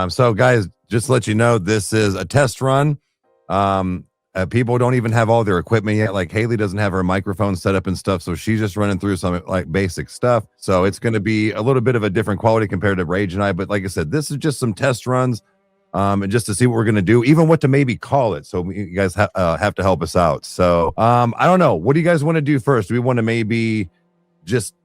So guys, just to let you know, this is a test run. People don't even have all their equipment yet. Like Haley doesn't have her microphone set up and stuff, so she's just running through some like basic stuff. So it's going to be a little bit of a different quality compared to Rage and I. But like I said, this is just some test runs, and just to see what we're going to do, even what to maybe call it. So you guys have to help us out. So I don't know. What do you guys want to do first? Do we want to maybe just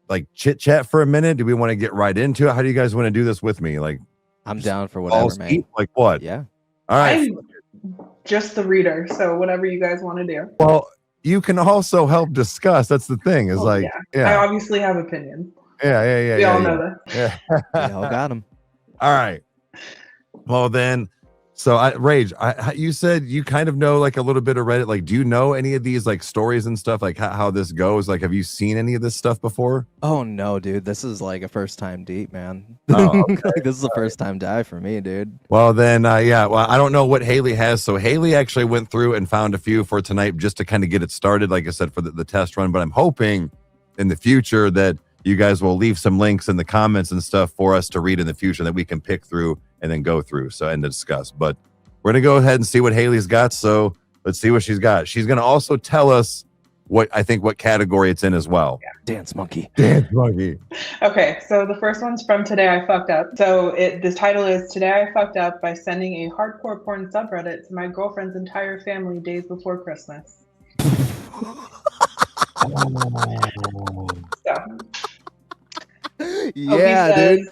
like chit chat for a minute? Do we want to get right into it? How do you guys want to do this with me? Like, I'm down for whatever, man. Like what? Yeah. All right. I'm just the reader, so whatever you guys want to do. Well, you can also help discuss. That's the thing. Is like, yeah. I obviously have opinions. Yeah. We all know that. Yeah. We all got them. All right. Well then, so Rage, you said you kind of know like a little bit of Reddit. Like, do you know any of these like stories and stuff? Like how this goes? Like, have you seen any of this stuff before? Oh no, dude. This is like a first time deep, man. Oh, okay. Like, this is a first time die for me, dude. Well then, yeah. Well, I don't know what Haley has. So Haley actually went through and found a few for tonight just to kind of get it started. Like I said, for the test run. But I'm hoping in the future that you guys will leave some links in the comments and stuff for us to read in the future that we can pick through and then go through and discuss. But we're going to go ahead and see what Haley's got. So let's see what she's got. She's going to also tell us what category it's in as well. Yeah. Dance monkey. Dance monkey. Okay, so the first one's from Today I Fucked Up. So the title is Today I Fucked Up by sending a hardcore porn subreddit to my girlfriend's entire family days before Christmas. Yeah, dude.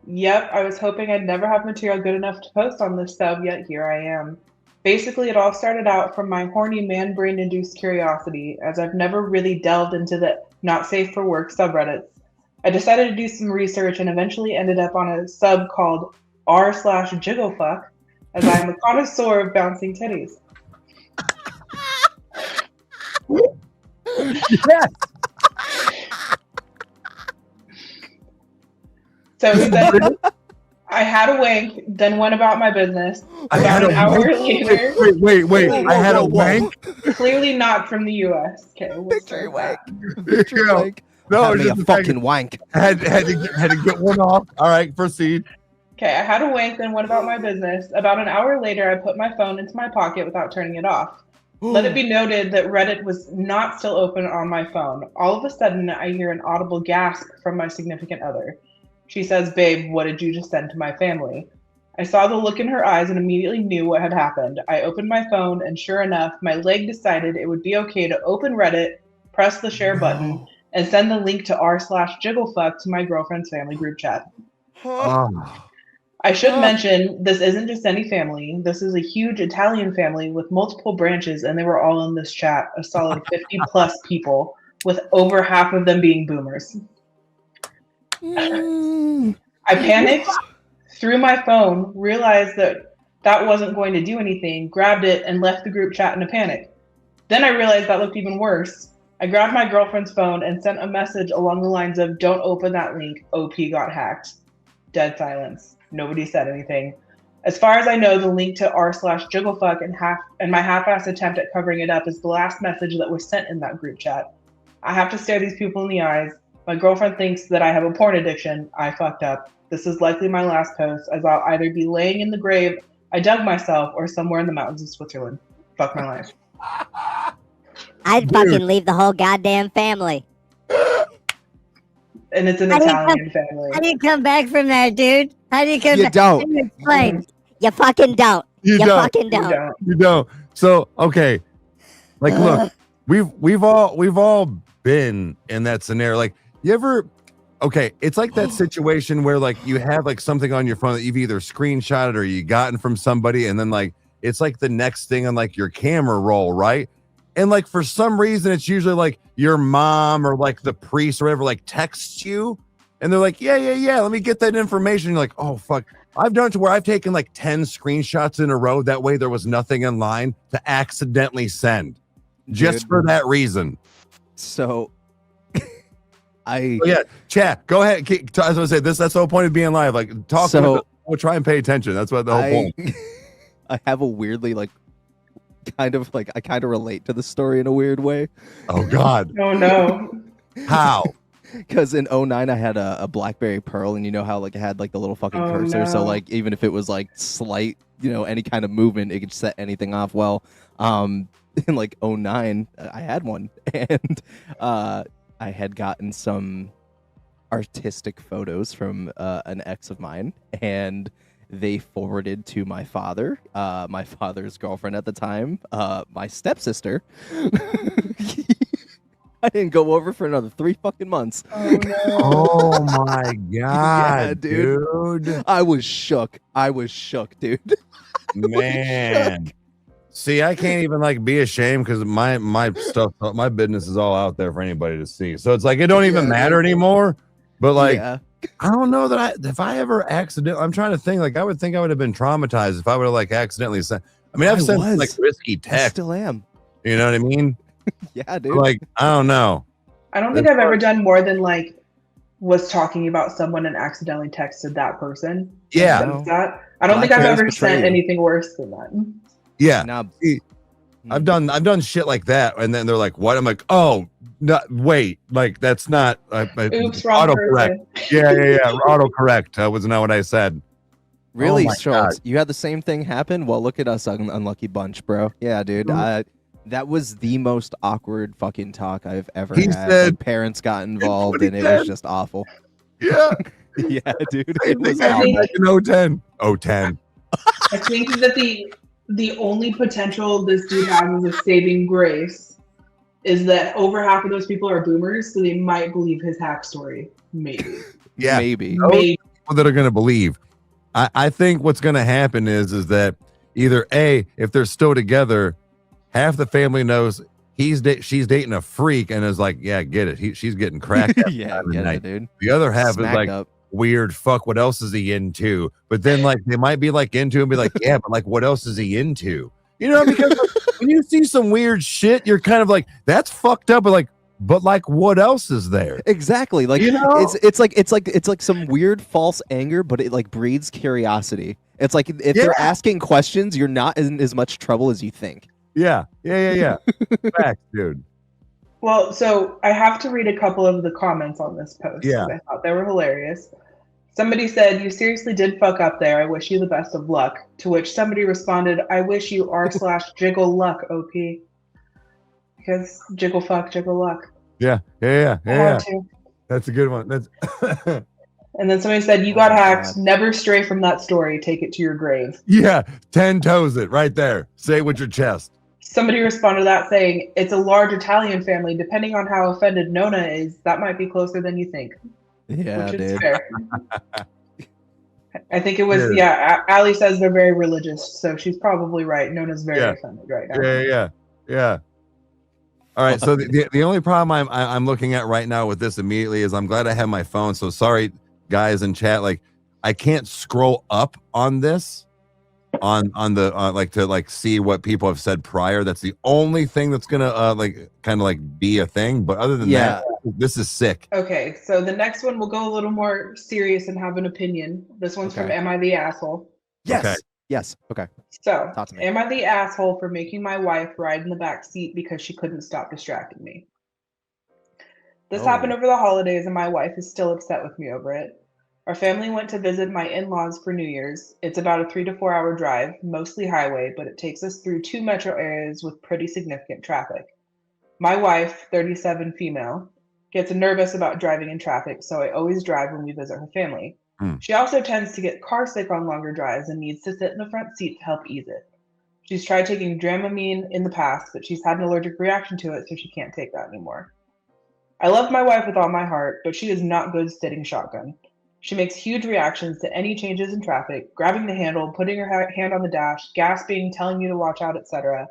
Yep, I was hoping I'd never have material good enough to post on this sub, yet here I am. Basically, it all started out from my horny man-brain-induced curiosity, as I've never really delved into the not-safe-for-work subreddits. I decided to do some research and eventually ended up on a sub called r/jigglefuck, as I am a connoisseur of bouncing titties. Yes. So then I had a wank, then went about my business. About an hour later. Wait. I had a wank? Clearly not from the US. Okay, Victory wank. Victory wank. No, Had me a fucking wank. Had to get one off. All right, proceed. Okay, I had a wank, then went about my business. About an hour later, I put my phone into my pocket without turning it off. Let it be noted that Reddit was not still open on my phone. All of a sudden, I hear an audible gasp from my significant other. She says, "Babe, what did you just send to my family?" I saw the look in her eyes and immediately knew what had happened. I opened my phone, and sure enough, my leg decided it would be okay to open Reddit, press the share button, and send the link to r/jigglefuck to my girlfriend's family group chat. I should mention, this isn't just any family. This is a huge Italian family with multiple branches, and they were all in this chat, a solid 50 plus people, with over half of them being boomers. I panicked, threw my phone, realized that wasn't going to do anything, grabbed it, and left the group chat in a panic. Then I realized that looked even worse. I grabbed my girlfriend's phone and sent a message along the lines of, "Don't open that link, OP got hacked." Dead silence. Nobody said anything. As far as I know, the link to r/jigglefuck and my half-assed attempt at covering it up is the last message that was sent in that group chat. I have to stare these people in the eyes. My girlfriend thinks that I have a porn addiction. I fucked up. This is likely my last post, as I'll either be laying in the grave I dug myself or somewhere in the mountains of Switzerland. Fuck my life. I'd fucking leave the whole goddamn family. And it's an Italian family. How do you come back from that, dude? How do you come back? Don't. How do you explain? You fucking don't. You fucking don't. You don't. So okay, like look, we've all been in that scenario. Like you ever? Okay, it's like that situation where like you have like something on your phone that you've either screenshotted or you gotten from somebody, and then like it's like the next thing on like your camera roll, right? And like for some reason, it's usually like your mom or like the priest or whatever like texts you, and they're like, yeah, let me get that information. You're like, oh fuck. I've done it to where I've taken like 10 screenshots in a row. That way there was nothing in line to accidentally send, just for that reason. So yeah, chat. Go ahead. I was gonna say this. That's the whole point of being live. Like talk. So, we'll try and pay attention. That's what the whole point. I have a weirdly I kind of relate to the story in a weird way. Oh God. Oh no. How? Because in '09 I had a BlackBerry Pearl, and you know how like it had like the little fucking Oh, cursor, so no. like even if it was like slight, any kind of movement, it could set anything off. Well, in like '09 I had one, and I had gotten some artistic photos from an ex of mine, and they forwarded to my father, my father's girlfriend at the time, my stepsister. I didn't go over for another 3 fucking months. Oh no. Oh my god, dude. dude. I was shook, dude. Man. See, I can't even like be ashamed because my stuff, my business is all out there for anybody to see. So it's like it don't even matter anymore. But like, Yeah. I don't know that if I ever accidentally, I'm trying to think, like I would think I would have been traumatized if I would have like accidentally sent. I mean, I've sent like risky I text. still am. You know what I mean? Yeah, dude. Like, I don't know. I don't think I've ever done more than like was talking about someone and accidentally texted that person. Yeah. Since that. I don't think I've ever sent anything worse than that. Yeah. Now, See, I've done shit like that, and then they're like, "What?" I'm like, "Oh, no, wait, like that's not." Oops, wrong autocorrect. person. Yeah. Autocorrect was not what I said. really, my Schultz, God. you had the same thing happen? Well, look at us, unlucky bunch, bro. Yeah, dude. That was the most awkward fucking talk I've ever He had. said- My parents got involved, he and it said. was just awful. Yeah. Yeah, dude. Same It was thing happened awful. back in 010. I think that the only potential this dude has as a saving grace is that over half of those people are boomers, so they might believe his hack story. Maybe. Yeah. Maybe. Maybe. People that are going to believe. I think what's going to happen is that either A, if they're still together, half the family knows she's dating a freak and is like, yeah, get it. She's getting cracked. Yeah, get it, dude. The other half Smacked is like, up. weird, fuck, what else is he into? But then like they might be like into and be like, yeah, but like what else is he into? You know, because like, when you see some weird shit, you're kind of like, that's fucked up, but like what else is there? Exactly. Like, You know? it's like some weird false anger, but it like breeds curiosity. It's like if they're asking questions, you're not in as much trouble as you think. Yeah. Facts, dude. Well, so I have to read a couple of the comments on this post. Yeah. I thought they were hilarious. Somebody said, "You seriously did fuck up there. I wish you the best of luck." To which somebody responded, "I wish you r/jiggle luck, OP." Because jiggle fuck, jiggle luck. Yeah. I had to. That's a good one. That's And then somebody said, "You got hacked. Never stray from that story. Take it to your grave." yeah, 10 toes it right there. Say it with your chest. Somebody responded to that saying, "It's a large Italian family. Depending on how offended Nona is, that might be closer than you think." Yeah, Which is dude. fair. I think it was, Ali says they're very religious, so she's probably right. Nona's very offended right now. Yeah. All right, so the only problem I'm looking at right now with this immediately is I'm glad I have my phone. So sorry, guys in chat, like I can't scroll up on this on the like to like see what people have said prior. That's the only thing that's gonna like kind of like be a thing. But other than that, this is sick. Okay, so the next one will go a little more serious and have an opinion. This one's from Am I the Asshole? Yes. Okay. Yes. Okay. So, Talk to me. am I the asshole for making my wife ride in the back seat because she couldn't stop distracting me? This happened over the holidays, and my wife is still upset with me over it. Our family went to visit my in-laws for New Year's. It's about a 3 to 4 hour drive, mostly highway, but it takes us through 2 metro areas with pretty significant traffic. My wife, 37 female, gets nervous about driving in traffic, so I always drive when we visit her family. She also tends to get car sick on longer drives and needs to sit in the front seat to help ease it. She's tried taking Dramamine in the past, but she's had an allergic reaction to it, so she can't take that anymore. I love my wife with all my heart, but she is not good sitting shotgun. She makes huge reactions to any changes in traffic, grabbing the handle, putting her hand on the dash, gasping, telling you to watch out, etc.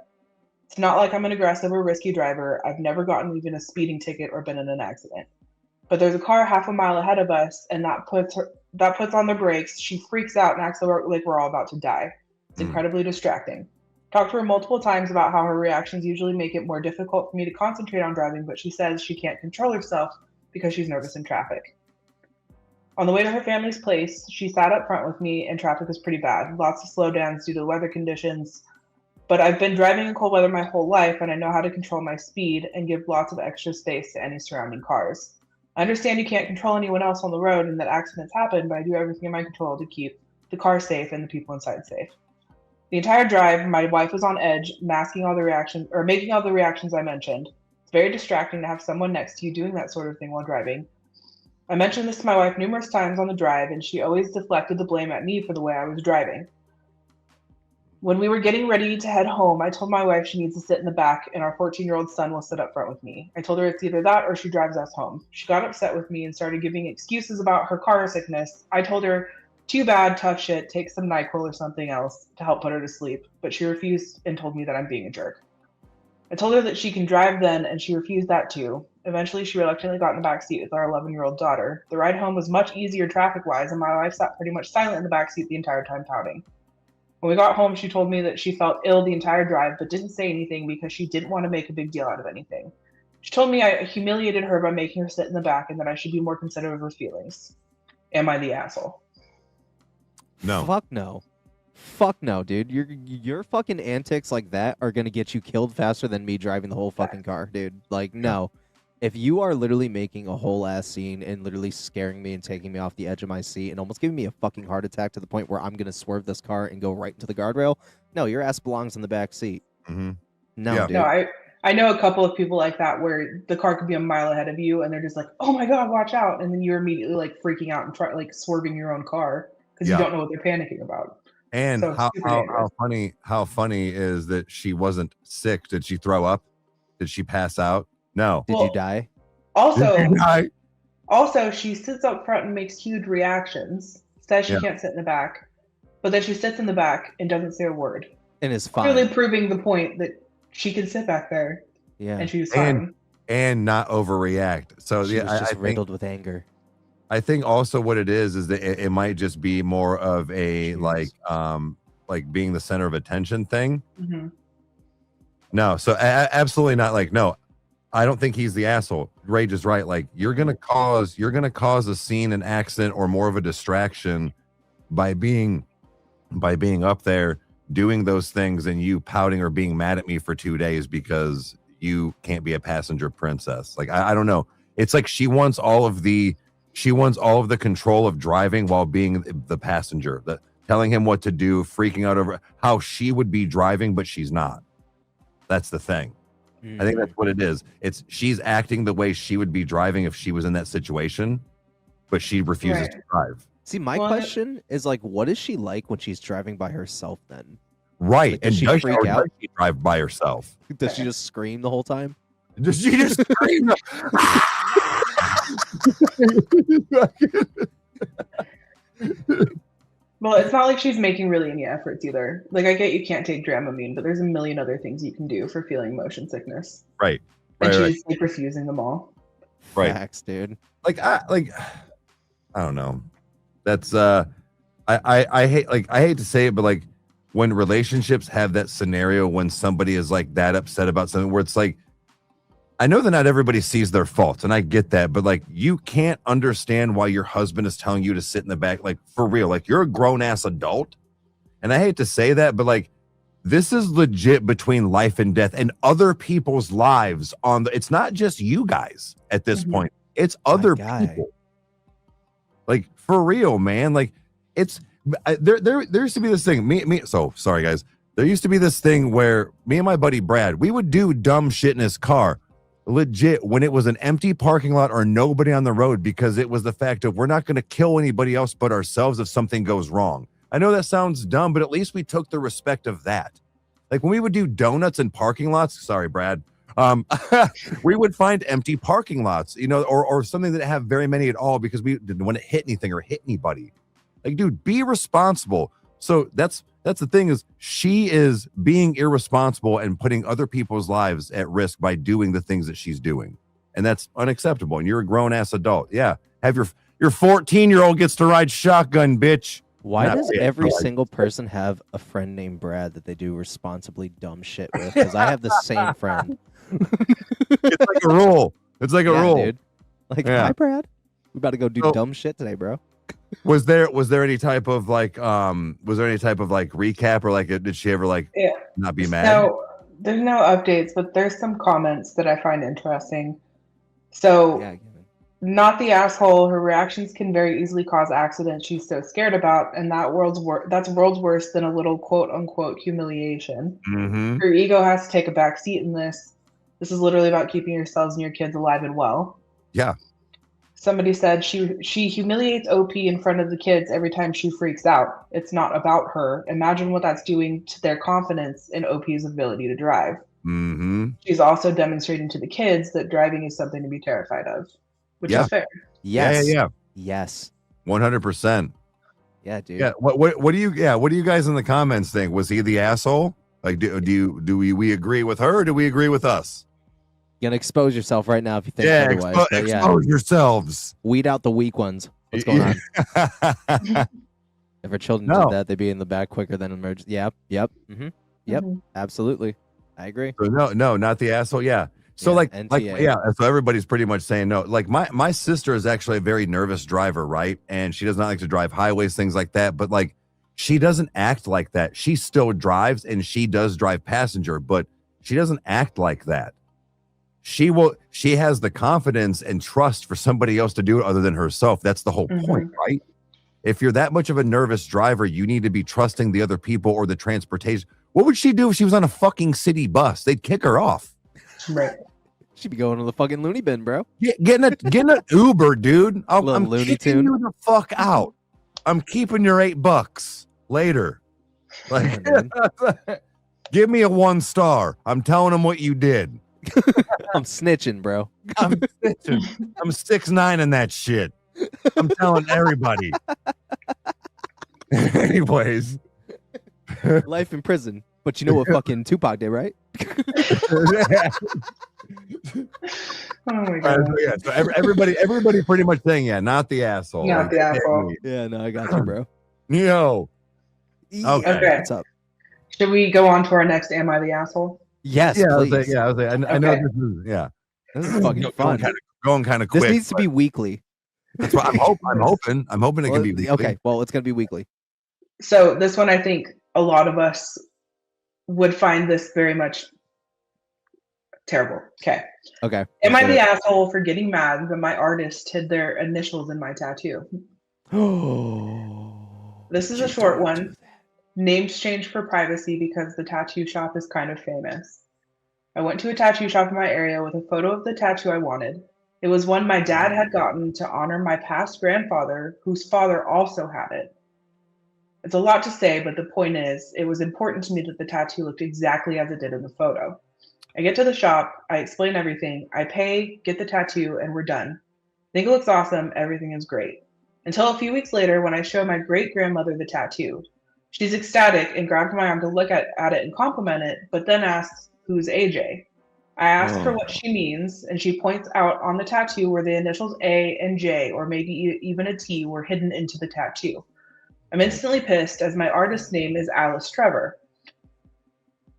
It's not like I'm an aggressive or risky driver. I've never gotten even a speeding ticket or been in an accident. But there's a car half a mile ahead of us, and that puts on the brakes. She freaks out and acts like we're all about to die. It's incredibly distracting. Talked to her multiple times about how her reactions usually make it more difficult for me to concentrate on driving, but she says she can't control herself because she's nervous in traffic. On the way to her family's place, she sat up front with me, and traffic was pretty bad. Lots of slowdowns due to weather conditions. But I've been driving in cold weather my whole life, and I know how to control my speed and give lots of extra space to any surrounding cars. I understand you can't control anyone else on the road and that accidents happen, but I do everything in my control to keep the car safe and the people inside safe. The entire drive, my wife was on edge, making all the reactions I mentioned. It's very distracting to have someone next to you doing that sort of thing while driving. I mentioned this to my wife numerous times on the drive, and she always deflected the blame at me for the way I was driving. When we were getting ready to head home, I told my wife she needs to sit in the back and our 14-year-old son will sit up front with me. I told her it's either that or she drives us home. She got upset with me and started giving excuses about her car sickness. I told her, too bad, tough shit, take some NyQuil or something else to help put her to sleep, but she refused and told me that I'm being a jerk. I told her that she can drive then, and she refused that too. Eventually, she reluctantly got in the back seat with our 11-year-old daughter. The ride home was much easier traffic-wise, and my wife sat pretty much silent in the back seat the entire time pouting. When we got home, she told me that she felt ill the entire drive, but didn't say anything because she didn't want to make a big deal out of anything. She told me I humiliated her by making her sit in the back and that I should be more considerate of her feelings. Am I the asshole? No. Fuck no, dude. Your fucking antics like that are gonna get you killed faster than me driving the whole fucking car, dude. Like, no. If you are literally making a whole ass scene and literally scaring me and taking me off the edge of my seat and almost giving me a fucking heart attack to the point where I'm gonna swerve this car and go right into the guardrail, no, your ass belongs in the back seat. Mm-hmm. No, Yeah. dude. No, I know a couple of people like that where the car could be a mile ahead of you and they're just like, oh my God, watch out. And then you're immediately like freaking out and like swerving your own car because you don't know what they're panicking about. And So how funny is that she wasn't sick? Did she throw up? Did she pass out? No. Did you die? Also, she sits up front and makes huge reactions. Says she can't sit in the back, but then she sits in the back and doesn't say a word. And is fine. Clearly proving the point that she can sit back there. Yeah. And she's fine. And not overreact. So she was just riddled with anger. I think also what it is that it might just be more of a like being the center of attention thing. Mm-hmm. No, so absolutely not. Like, no, I don't think he's the asshole. Rage is right. Like, you're gonna cause a scene, an accident, or more of a distraction by being up there doing those things and you pouting or being mad at me for 2 days because you can't be a passenger princess. Like, I don't know. It's like she wants all of the control of driving while being the passenger, telling him what to do, freaking out over how she would be driving, but she's not. That's the thing. I think that's what it is. It's she's acting the way she would be driving if she was in that situation, but she refuses to drive. See, my question is like, what is she like when she's driving by herself then? Right. Like, and does she does freak out? she drive by herself? Does she just scream the whole time? Does she just scream? Well, it's not like she's making really any efforts either. Like, I get you can't take Dramamine, but there's a million other things you can do for feeling motion sickness. Right. And she's like refusing them all. Right. Facts, dude. I don't know. That's I hate to say it, but like when relationships have that scenario when somebody is like that upset about something where it's like, I know that not everybody sees their faults, and I get that, but like you can't understand why your husband is telling you to sit in the back, like for real, like you're a grown ass adult. And I hate to say that, but like this is legit between life and death and other people's lives it's not just you guys at this point. It's other people. Like for real, man. Like it's there used to be this thing. So sorry guys. There used to be this thing where me and my buddy Brad, we would do dumb shit in his car. Legit, when it was an empty parking lot or nobody on the road, because it was the fact of we're not going to kill anybody else but ourselves if something goes wrong. I know that sounds dumb, but at least we took the respect of that. Like when we would do donuts in parking lots, sorry, Brad, we would find empty parking lots, or something that didn't have very many at all because we didn't want to hit anything or hit anybody. Like, dude, be responsible. So that's the thing is she is being irresponsible and putting other people's lives at risk by doing the things that she's doing. And that's unacceptable. And you're a grown ass adult. Yeah. Have your 14-year-old gets to ride shotgun, bitch. Why does every single person have a friend named Brad that they do responsibly dumb shit with? Because I have the same friend. It's like a rule. It's like a rule. Dude. Like, hi, Brad. We about to go do dumb shit today, bro. Was there any type of recap or like did she ever not be mad? No, there's no updates, but there's some comments that I find interesting. So Not the asshole. Her reactions can very easily cause accidents she's so scared about, and that's worlds worse than a little quote unquote humiliation. Mm-hmm. Her ego has to take a back seat in this. This is literally about keeping yourselves and your kids alive and well. Yeah. Somebody said she humiliates OP in front of the kids every time she freaks out. It's not about her. Imagine what that's doing to their confidence in OP's ability to drive. Mm-hmm. She's also demonstrating to the kids that driving is something to be terrified of, which Yeah. is fair. Yes. Yeah. Yes. 100%. Yeah, dude. Yeah. What do you guys in the comments think? Was he the asshole? Like, do we agree with her or do we agree with us? You're gonna expose yourself right now if you think otherwise. But expose yourselves. Weed out the weak ones. What's going on? If our children did that, they'd be in the back quicker than emerge. Yep. Mm-hmm. Yep. Mm-hmm. Absolutely. I agree. So no, not the asshole. Yeah. So so everybody's pretty much saying no. Like my sister is actually a very nervous driver, right? And she does not like to drive highways, things like that. But like, she doesn't act like that. She still drives and she does drive passenger, but she doesn't act like that. She has the confidence and trust for somebody else to do it other than herself. That's the whole point, right? If you're that much of a nervous driver, you need to be trusting the other people or the transportation. What would she do if she was on a fucking city bus? They'd kick her off. Right. She'd be going to the fucking loony bin, bro. Getting an Uber, dude. I'm Looney kicking Tune. you the fuck out. I'm keeping your $8 later. Like, give me a 1 star. I'm telling them what you did. I'm snitching, bro. I'm snitching. I'm 6'9" in that shit. I'm telling everybody. Anyways. Life in prison. But you know what fucking Tupac did, right? Oh my god. So everybody pretty much saying, not the asshole. Not the asshole. Yeah, no, I got you, bro. Yo. Okay. What's up? Should we go on to our next Am I the Asshole? Yes, I please. was like, I know this is This is fucking fun. Going kind of quick. This needs to be weekly. That's what I'm hoping it can be weekly. Okay, well, it's gonna be weekly. So this one, I think a lot of us would find this very much terrible. Okay. Am I the asshole for getting mad that my artist hid their initials in my tattoo? This is a short one. Names changed for privacy because the tattoo shop is kind of famous. I went to a tattoo shop in my area with a photo of the tattoo I wanted. It was one my dad had gotten to honor my past grandfather, whose father also had it. It's a lot to say, but the point is, it was important to me that the tattoo looked exactly as it did in the photo. I get to the shop, I explain everything, I pay, get the tattoo, and we're done. Think it looks awesome, everything is great. Until a few weeks later when I show my great-grandmother the tattoo. She's ecstatic and grabs my arm to look at it and compliment it, but then asks, who's AJ? I ask her what she means, and she points out on the tattoo where the initials A and J, or maybe even a T, were hidden into the tattoo. I'm instantly pissed as my artist's name is Alice Trevor.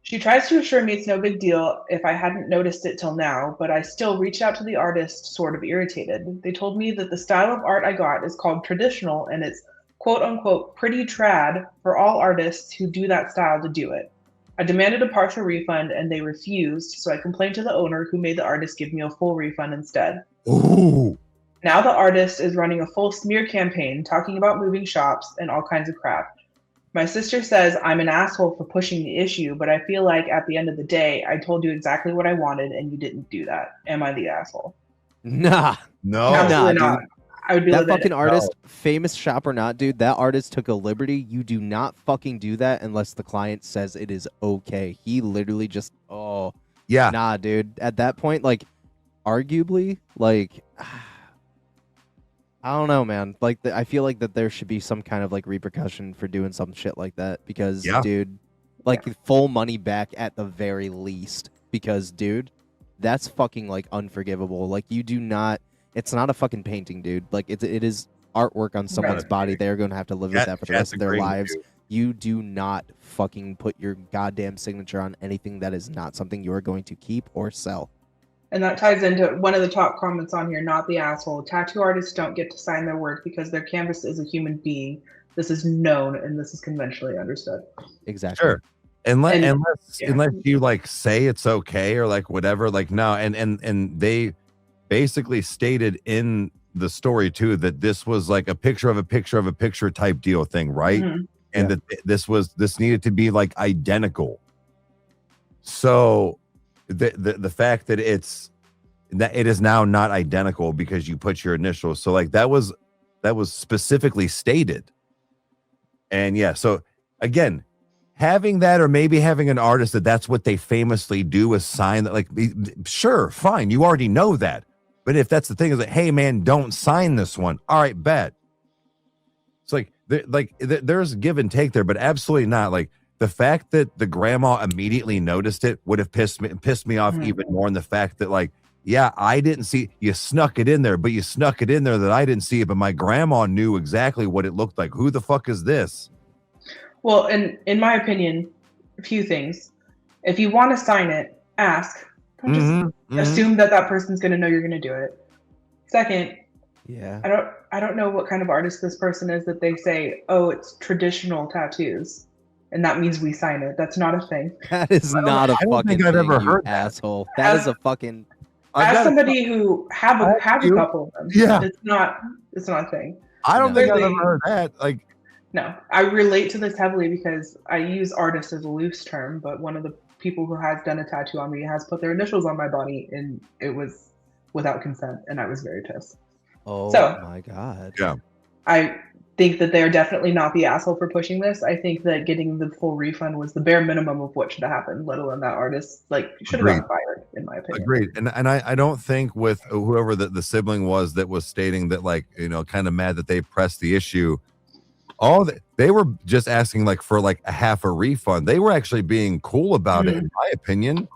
She tries to assure me it's no big deal if I hadn't noticed it till now, but I still reached out to the artist, sort of irritated. They told me that the style of art I got is called traditional and it's quote unquote pretty trad for all artists who do that style to do it. I demanded a partial refund and they refused, so I complained to the owner who made the artist give me a full refund instead. Ooh. Now the artist is running a full smear campaign talking about moving shops and all kinds of crap. My sister says I'm an asshole for pushing the issue, but I feel like at the end of the day, I told you exactly what I wanted and you didn't do that. Am I the asshole? Nah. No. Absolutely Nah, not. dude. I would be That livid. fucking artist, famous shop or not, dude, that artist took a liberty. You do not fucking do that unless the client says it is okay. He literally just, nah, dude. At that point, like, arguably, like, I don't know, man. Like, I feel like that there should be some kind of, like, repercussion for doing some shit like that. Because, dude, like, full money back at the very least. Because, dude, that's fucking, like, unforgivable. Like, you do not... It's not a fucking painting, dude. Like, it is artwork on someone's body. They're going to have to live with that for the rest of their lives. Dude. You do not fucking put your goddamn signature on anything that is not something you are going to keep or sell. And that ties into one of the top comments on here, not the asshole. Tattoo artists don't get to sign their work because their canvas is a human being. This is known and this is conventionally understood. Exactly. Sure. Unless you like say it's okay or like whatever, like no, and basically stated in the story too that this was like a picture of a picture of a picture type deal thing, right? Mhm. And that this needed to be like identical. So the fact that it is now not identical because you put your initials. So like that was specifically stated. And yeah, so again, having that, or maybe having an artist that's what they famously do, is sign that. Like, sure, fine, you already know that. But if that's the thing, is like, hey man, don't sign this one. All right, bet. It's like there's give and take there, but absolutely not. Like the fact that the grandma immediately noticed it would have pissed me off even more. And the fact that like, yeah, I didn't see, you snuck it in there, but you snuck it in there that I didn't see it, but my grandma knew exactly what it looked like. Who the fuck is this? Well, in my opinion, a few things. If you want to sign it, ask. Don't just assume that person's going to know you're going to do it. Second, I don't know what kind of artist this person is that they say, oh, it's traditional tattoos, and that means we sign it. That's not a thing. That is not a fucking think I've thing, ever you heard that. asshole. That is a fucking. As somebody who have a couple of them, yeah, it's not a thing. I don't think I've ever heard that. Like, no, I relate to this heavily because I use artist as a loose term, but one of the people who has done a tattoo on me has put their initials on my body, and it was without consent, and I was very pissed. Oh so, my god. Yeah. I think that they're definitely not the asshole for pushing this. I think that getting the full refund was the bare minimum of what should have happened, let alone that artist should have gotten fired, in my opinion. Agreed. And I don't think with whoever the sibling was that was stating that, like, you know, kind of mad that they pressed the issue, they were just asking like for like a half a refund. They were actually being cool about it, in my opinion.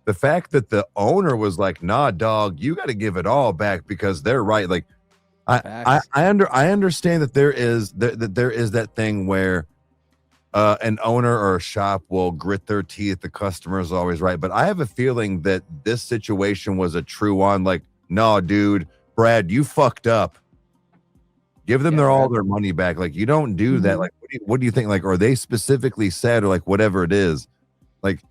The fact that the owner was like, nah, dog, you got to give it all back because they're right. Like, I understand that there is that thing where an owner or a shop will grit their teeth. The customer is always right. But I have a feeling that this situation was a true one. Like, no, dude, Brad, you fucked up. Give them all their money back. Like, you don't do that. Like, what do you think? Like, or they specifically said, or like whatever it is. Like,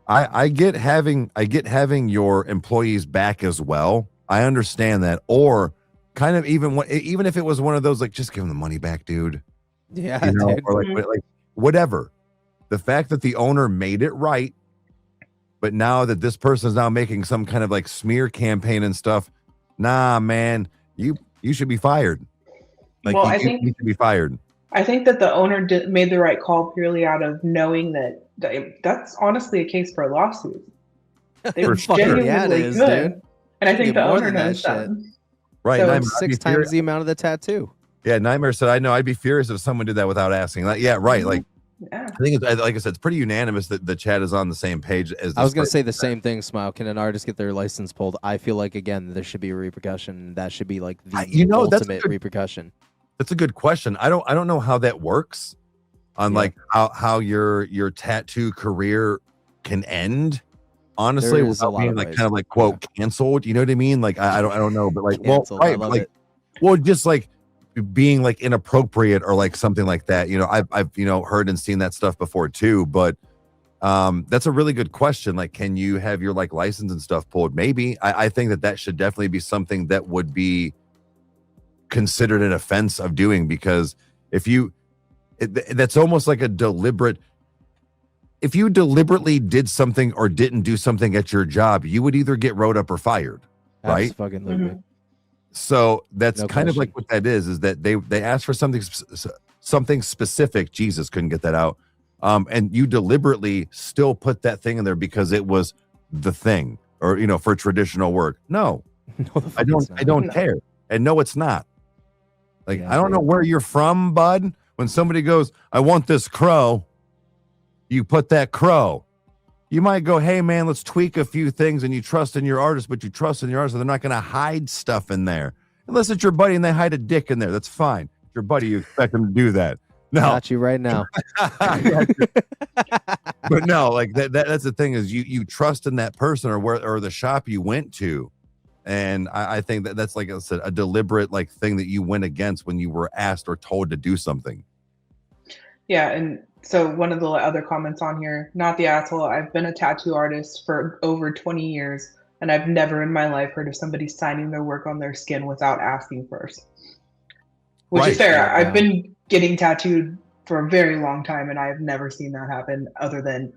I get having your employees back as well. I understand that. Or kind of even if it was one of those, like, just give them the money back, dude. Yeah, you know, dude. or like whatever. The fact that the owner made it right, but now that this person is now making some kind of like smear campaign and stuff, nah, man, you should be fired. Like, well, you need to be fired. I think that the owner made the right call purely out of knowing that that's honestly a case for a lawsuit. They were genuinely good, dude. And I think the owner knows that. Right, So, 6 times the amount of the tattoo. Yeah, Nightmare said, I know, I'd be furious if someone did that without asking. Like, yeah, right. Like, yeah. I think, like I said, it's pretty unanimous that the chat is on the same page as. I was going to say the same thing, Smile. Can an artist get their license pulled? I feel like, again, there should be a repercussion. That should be like the ultimate repercussion. That's a good question. I don't know how that works on like how your tattoo career can end. Honestly, without being like kind of like quote canceled. You know what I mean? Like I don't know, but like canceled, well, right, like well, just like being like inappropriate or like something like that. You know, I've you know heard and seen that stuff before too. But that's a really good question. Like, can you have your like license and stuff pulled? Maybe. I think that should definitely be something that would be considered an offense of doing, because if you that's almost like a deliberate, if you deliberately did something or didn't do something at your job, you would either get wrote up or fired, right? Fucking so that's kind of like what that is that they asked for something specific. Jesus, couldn't get that out. And you deliberately still put that thing in there because it was the thing, or you know, for traditional work. No, I don't care. And no, it's not. Like, I don't know where you're from, bud. When somebody goes, I want this crow, you put that crow. You might go, hey, man, let's tweak a few things, and you trust in your artist, but you trust in your artist, so they're not going to hide stuff in there. Unless it's your buddy and they hide a dick in there. That's fine. If your buddy, you expect them to do that. No. Got you right now. But no, like that's the thing is you trust in that person or the shop you went to. And I think that's like I said, a deliberate like thing that you went against when you were asked or told to do something. Yeah, and so one of the other comments on here, not the asshole, I've been a tattoo artist for over 20 years. And I've never in my life heard of somebody signing their work on their skin without asking first. Which is fair. Yeah, I've been getting tattooed for a very long time, and I've never seen that happen other than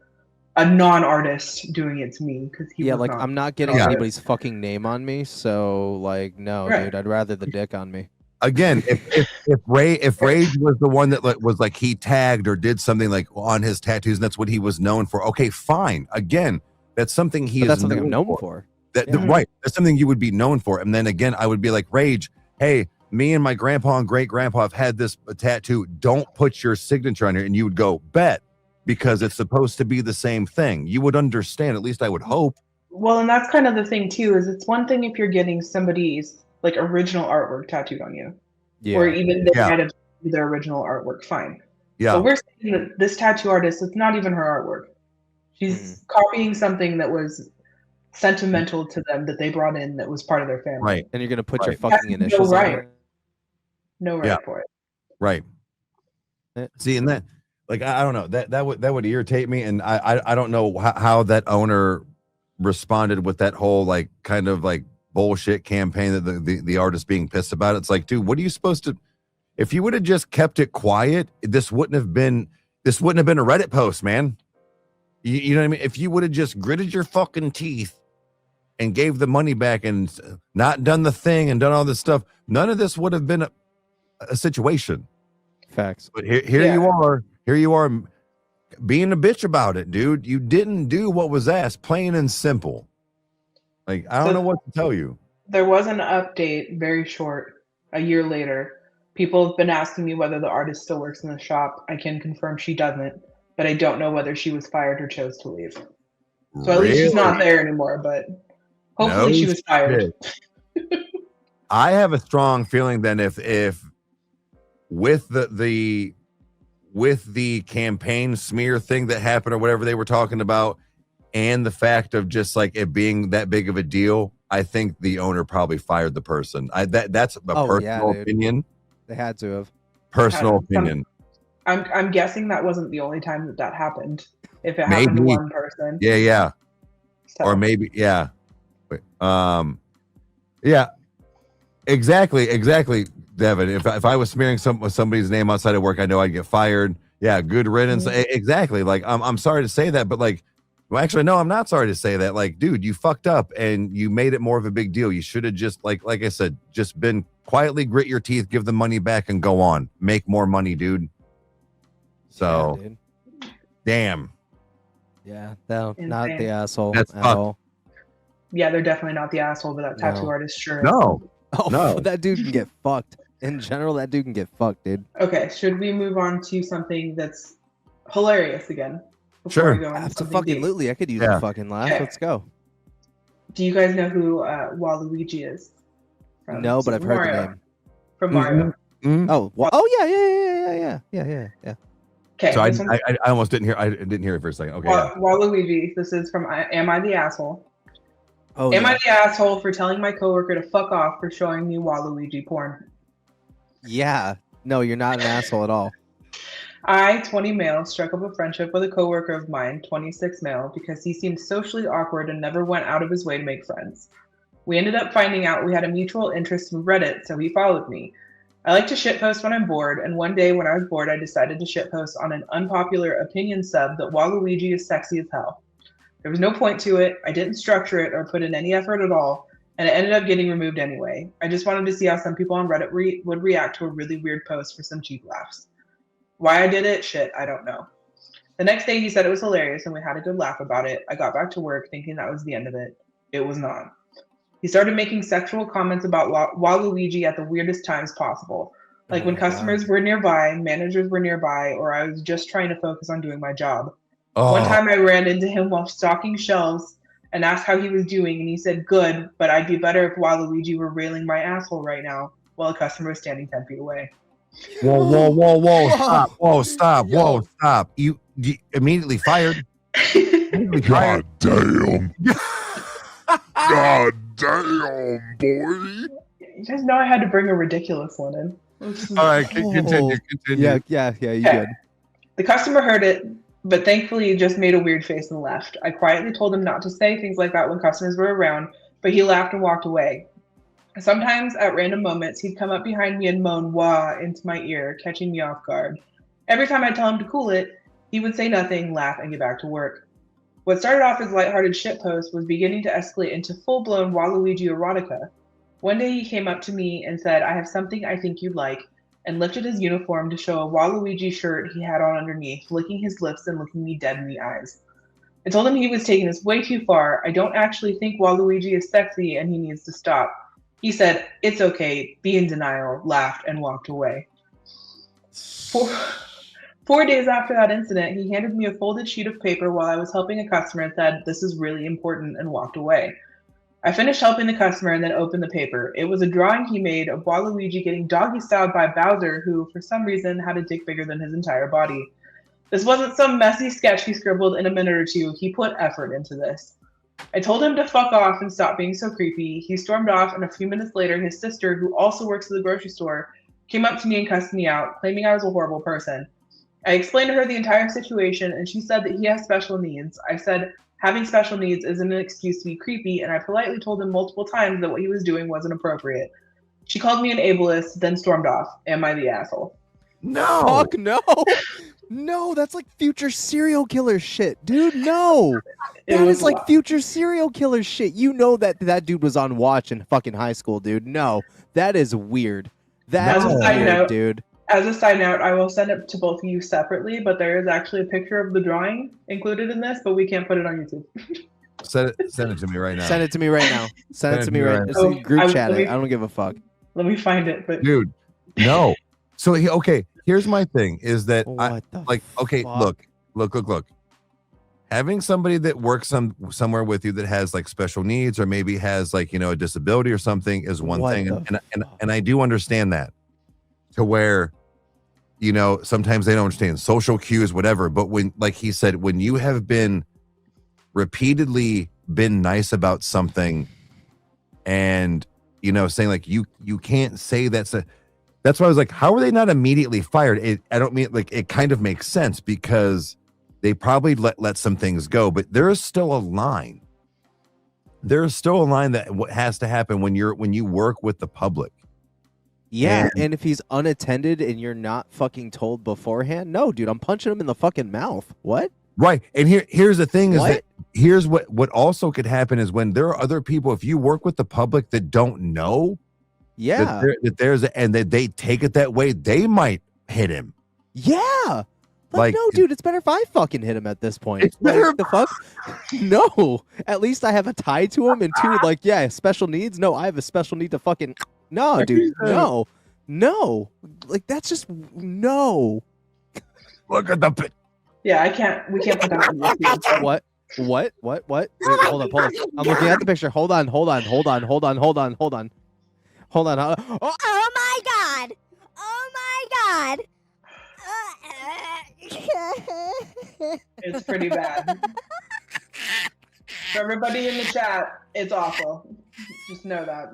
a non-artist doing it to me. Because Yeah, like I'm not getting Yeah. anybody's fucking name on me, so like no, Right. dude, I'd rather the dick on me. Again, if Rage was the one that was like he tagged or did something like on his tattoos, and that's what he was known for. Okay, fine. Again, that's something he But is that's something I'm known for. Right. That's something you would be known for. And then again, I would be like, Rage, hey, me and my grandpa and great grandpa have had this tattoo. Don't put your signature on here. And you would go, bet, because it's supposed to be the same thing. You would understand, at least I would hope. Well, and that's kind of the thing too, is it's one thing if you're getting somebody's like original artwork tattooed on you. Yeah. Or even they Yeah. might have their original artwork, fine. Yeah. But we're saying that this tattoo artist, it's not even her artwork. She's copying something that was sentimental to them that they brought in that was part of their family. Right. And you're gonna put your Right. fucking That's no initials on right. it. No right Yeah. for it. Right. See, and that, like, I don't know, that would irritate me. And I don't know how that owner responded with that whole like kind of like bullshit campaign that the artist being pissed about. It's like, dude, what are you supposed to, if you would have just kept it quiet, this wouldn't have been a Reddit post, man. You know what I mean? If you would have just gritted your fucking teeth and gave the money back and not done the thing and done all this stuff, none of this would have been a situation. Facts. But here you are being a bitch about it, dude. You didn't do what was asked, plain and simple. Like, I don't know what to tell you. There was an update, very short, a year later. People have been asking me whether the artist still works in the shop. I can confirm she doesn't, but I don't know whether she was fired or chose to leave. So at least she's not there anymore, but hopefully she was fired. I have a strong feeling then if with the campaign smear thing that happened or whatever they were talking about, and the fact of just like it being that big of a deal, I think the owner probably fired the person. That's a personal opinion. They had to have. Personal opinion. I'm guessing that wasn't the only time that happened. If it happened to one person. Yeah. So. Or maybe, yeah. Yeah. Exactly, Devin. If I was smearing somebody's name outside of work, I know I'd get fired. Yeah, good riddance. Exactly. Like, I'm sorry to say that, but like, well, actually, no, I'm not sorry to say that. Like, dude, you fucked up and you made it more of a big deal. You should have just, like I said, just been quietly, grit your teeth, give the money back, and go on. Make more money, dude. So, yeah, dude. Damn. Yeah, no, not the asshole That's at fucked. all. Yeah, they're definitely not the asshole, but that tattoo artist sure is. No. Oh, No. that dude can get fucked. In general, that dude can get fucked, dude. Okay, should we move on to something that's hilarious again? Sure. We go into something deep? Absolutely, I could use a fucking laugh. Okay. Let's go. Do you guys know who Waluigi is? No, but I've heard the name. From Mario. Yeah. Okay. So I almost didn't hear. I didn't hear it for a second. Okay. Waluigi. This is from Am I the Asshole? Oh, Am I the asshole for telling my coworker to fuck off for showing me Waluigi porn? Yeah. No, you're not an asshole at all. I, 20 male, struck up a friendship with a coworker of mine, 26 male, because he seemed socially awkward and never went out of his way to make friends. We ended up finding out we had a mutual interest in Reddit, so he followed me. I like to shitpost when I'm bored, and one day when I was bored, I decided to shitpost on an unpopular opinion sub that Waluigi is sexy as hell. There was no point to it, I didn't structure it or put in any effort at all, and it ended up getting removed anyway. I just wanted to see how some people on Reddit would react to a really weird post for some cheap laughs. Why I did it? Shit, I don't know. The next day he said it was hilarious and we had a good laugh about it. I got back to work thinking that was the end of it. It was not. He started making sexual comments about Waluigi at the weirdest times possible. Like when customers were nearby, managers were nearby, or I was just trying to focus on doing my job. One time I ran into him while stocking shelves and asked how he was doing, and he said, good, but I'd be better if Waluigi were railing my asshole right now while a customer was standing 10 feet away. Whoa, stop. You immediately fired. God damn. God damn, boy. You guys know I had to bring a ridiculous one in. All right, continue. Yeah, you good. The customer heard it, but thankfully he just made a weird face and left. I quietly told him not to say things like that when customers were around, but he laughed and walked away. Sometimes at random moments, he'd come up behind me and moan wah into my ear, catching me off guard. Every time I tell him to cool it, he would say nothing, laugh, and get back to work. What started off as lighthearted shitpost was beginning to escalate into full-blown Waluigi erotica. One day he came up to me and said, "I have something I think you'd like," and lifted his uniform to show a Waluigi shirt he had on underneath, licking his lips and looking me dead in the eyes. I told him he was taking this way too far. I don't actually think Waluigi is sexy and he needs to stop. He said, "It's okay, be in denial," laughed, and walked away. 4 days after that incident, he handed me a folded sheet of paper while I was helping a customer and said, "This is really important," and walked away. I finished helping the customer and then opened the paper. It was a drawing he made of Waluigi getting doggy-styled by Bowser, who, for some reason, had a dick bigger than his entire body. This wasn't some messy sketch he scribbled in a minute or two. He put effort into this. I told him to fuck off and stop being so creepy. He stormed off, and a few minutes later, his sister, who also works at the grocery store, came up to me and cussed me out, claiming I was a horrible person. I explained to her the entire situation, and she said that he has special needs. I said having special needs isn't an excuse to be creepy, and I politely told him multiple times that what he was doing wasn't appropriate. She called me an ableist, then stormed off. Am I the asshole? No. Fuck no. No, that's like future serial killer shit, dude. No. That is like future serial killer shit. You know that dude was on watch in fucking high school, dude. No, that is weird. That's weird, dude. As a side note, I will send it to both of you separately, but there is actually a picture of the drawing included in this, but we can't put it on YouTube. Send it to me right now. Send it to me right now. Send it to me right now. Oh, Group chat it. I don't give a fuck. Let me find it. But Dude, no. So okay, here's my thing is that Fuck? look. Having somebody that works somewhere with you that has like special needs or maybe has like, a disability or something is one thing. And I do understand that to where, sometimes they don't understand social cues, whatever. But when, like he said, when you have been repeatedly been nice about something and, saying like, you can't say that's why I was like, how are they not immediately fired? I don't mean like it kind of makes sense because they probably let some things go, but there is still a line. There is still a line that what has to happen when you work with the public. Yeah, and if he's unattended and you're not fucking told beforehand, no, dude, I'm punching him in the fucking mouth. What? Right. And here's the thing is that here's what also could happen is when there are other people, if you work with the public that don't know, that they take it that way, they might hit him. Yeah. Like, no, dude, it's better if I fucking hit him at this point. It's better. The fuck? No. At least I have a tie to him. And two, like, yeah, special needs. No, I have a special need to fucking. No, dude. No. No. Like, that's just. No. Look at the. Yeah, we can't put that on YouTube. What? Wait, hold up. I'm looking at the picture. Hold on. Oh my god! Oh my god! It's pretty bad. For everybody in the chat, it's awful. Just know that.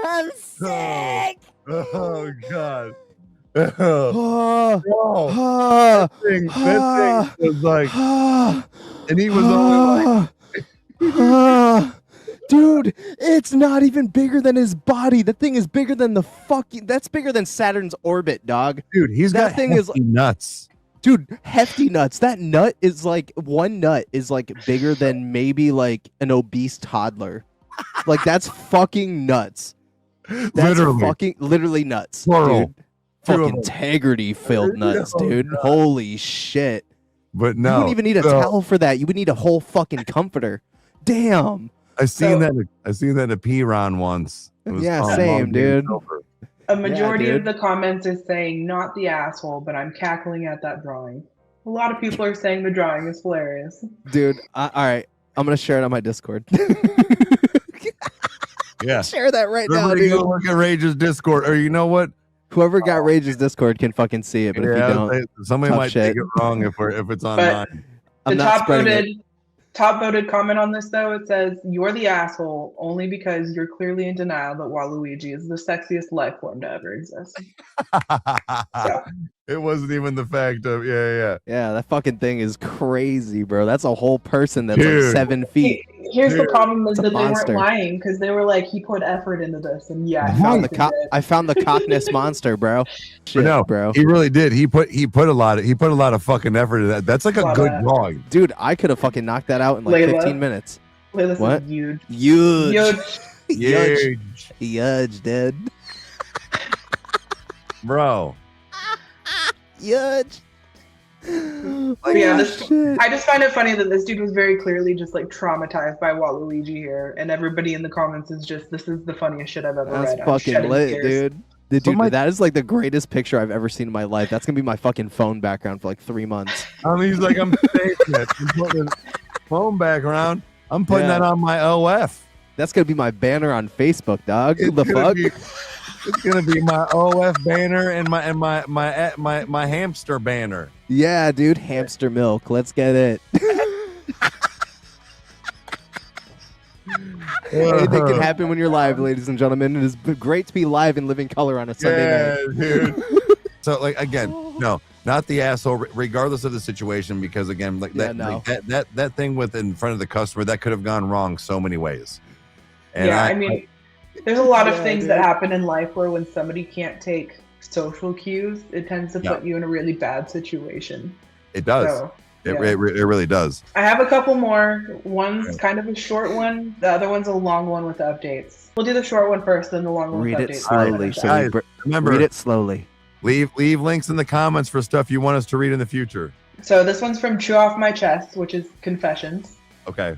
I'm sick. Oh god. That thing was like, and he was only like, dude, it's not even bigger than his body. The thing is bigger than that's bigger than Saturn's orbit, dog. Dude, that thing is nuts. Dude, hefty nuts. That nut is like one nut is like bigger than maybe like an obese toddler. Like that's fucking nuts. That's literally nuts. Plural. Dude. Fucking integrity filled nuts, dude. God. Holy shit. But no. You wouldn't even need a towel for that. You would need a whole fucking comforter. Damn. I seen that in a P-Ron once. Yeah, same, dude. A majority of the comments is saying not the asshole, but I'm cackling at that drawing. A lot of people are saying the drawing is hilarious. Dude, all right. I'm going to share it on my Discord. Yeah. Share that right now, dude. Go look at Rage's Discord. Or you know what? Whoever got Rage's Discord can fucking see it, but if you don't, somebody might take it wrong if it's online. The top voted Top voted comment on this though, it says, "You're the asshole only because you're clearly in denial that Waluigi is the sexiest life form to ever exist." So It wasn't even the fact of yeah. Yeah, that fucking thing is crazy, bro. That's a whole person that's Dude. like 7 feet. here's the Dude, problem is it's a that they monster. weren't lying because they were like, he put effort into this, and yeah, I found the cockness monster, bro. Shit, no, bro. He really did. He put a lot of fucking effort into that. That's like a Love good that. drawing. Dude, I could have fucking knocked that out in like Layla. 15 minutes. This What? is huge. Huge. Huge. Huge, dude. Bro. Huge. But yeah, I just find it funny that this dude was very clearly just like traumatized by Waluigi here, and everybody in the comments is just, "This is the funniest shit I've ever That's read." I'm fucking shedding lit, tears. dude. Dude, that is like the greatest picture I've ever seen in my life. That's gonna be my fucking phone background for like 3 months. He's like, I'm taking it. I'm putting phone background. I'm putting that on my OF. That's gonna be my banner on Facebook, dog. Who the fuck? It's gonna be my OF banner and my hamster banner. Yeah, dude. Hamster milk. Let's get it. Anything can happen when you're live, ladies and gentlemen. It is great to be live in living color on a Sunday night. Dude. So, like, again, no, not the asshole, regardless of the situation, because again, like that thing with in front of the customer, that could have gone wrong so many ways. And I mean, there's a lot of things that happen in life where when somebody can't take social cues, it tends to put you in a really bad situation. It does. So, it really does. I have a couple more. One's kind of a short one. The other one's a long one with the updates. We'll do the short one first, then the long one with Read updates. it slowly. So Guys, remember, read it slowly. Leave links in the comments for stuff you want us to read in the future. So this one's from Chew Off My Chest, which is confessions. Okay.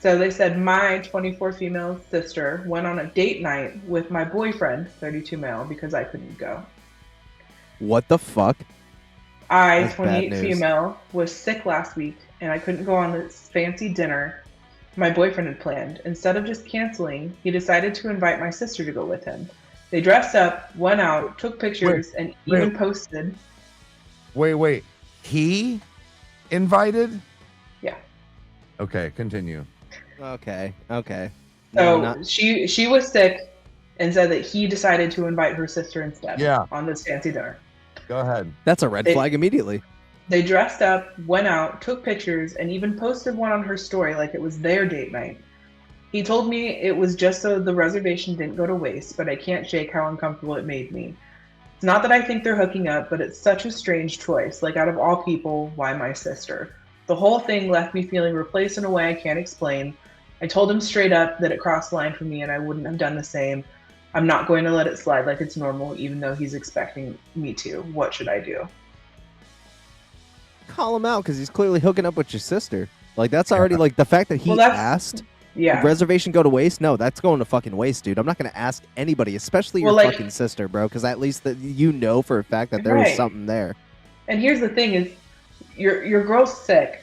So they said, my 24 female sister went on a date night with my boyfriend, 32 male, because I couldn't go. What the fuck? I, That's 28 bad news. female, was sick last week, and I couldn't go on this fancy dinner my boyfriend had planned. Instead of just canceling, he decided to invite my sister to go with him. They dressed up, went out, took pictures, and even posted. Wait. He invited? Yeah. Okay, continue. Okay. So she was sick and said that he decided to invite her sister instead on this fancy dinner. Go ahead. That's a red flag immediately. They dressed up, went out, took pictures, and even posted one on her story like it was their date night. He told me it was just so the reservation didn't go to waste, but I can't shake how uncomfortable it made me. It's not that I think they're hooking up, but it's such a strange choice. Like, out of all people, why my sister? The whole thing left me feeling replaced in a way I can't explain. I told him straight up that it crossed the line for me and I wouldn't have done the same. I'm not going to let it slide like it's normal, even though he's expecting me to. What should I do? Call him out because he's clearly hooking up with your sister. Like, that's already, like, the fact that he asked. Yeah. Reservation go to waste? No, that's going to fucking waste, dude. I'm not going to ask anybody, especially your fucking sister, bro, because at least you know for a fact that there was something there. And here's the thing is, your girl's sick.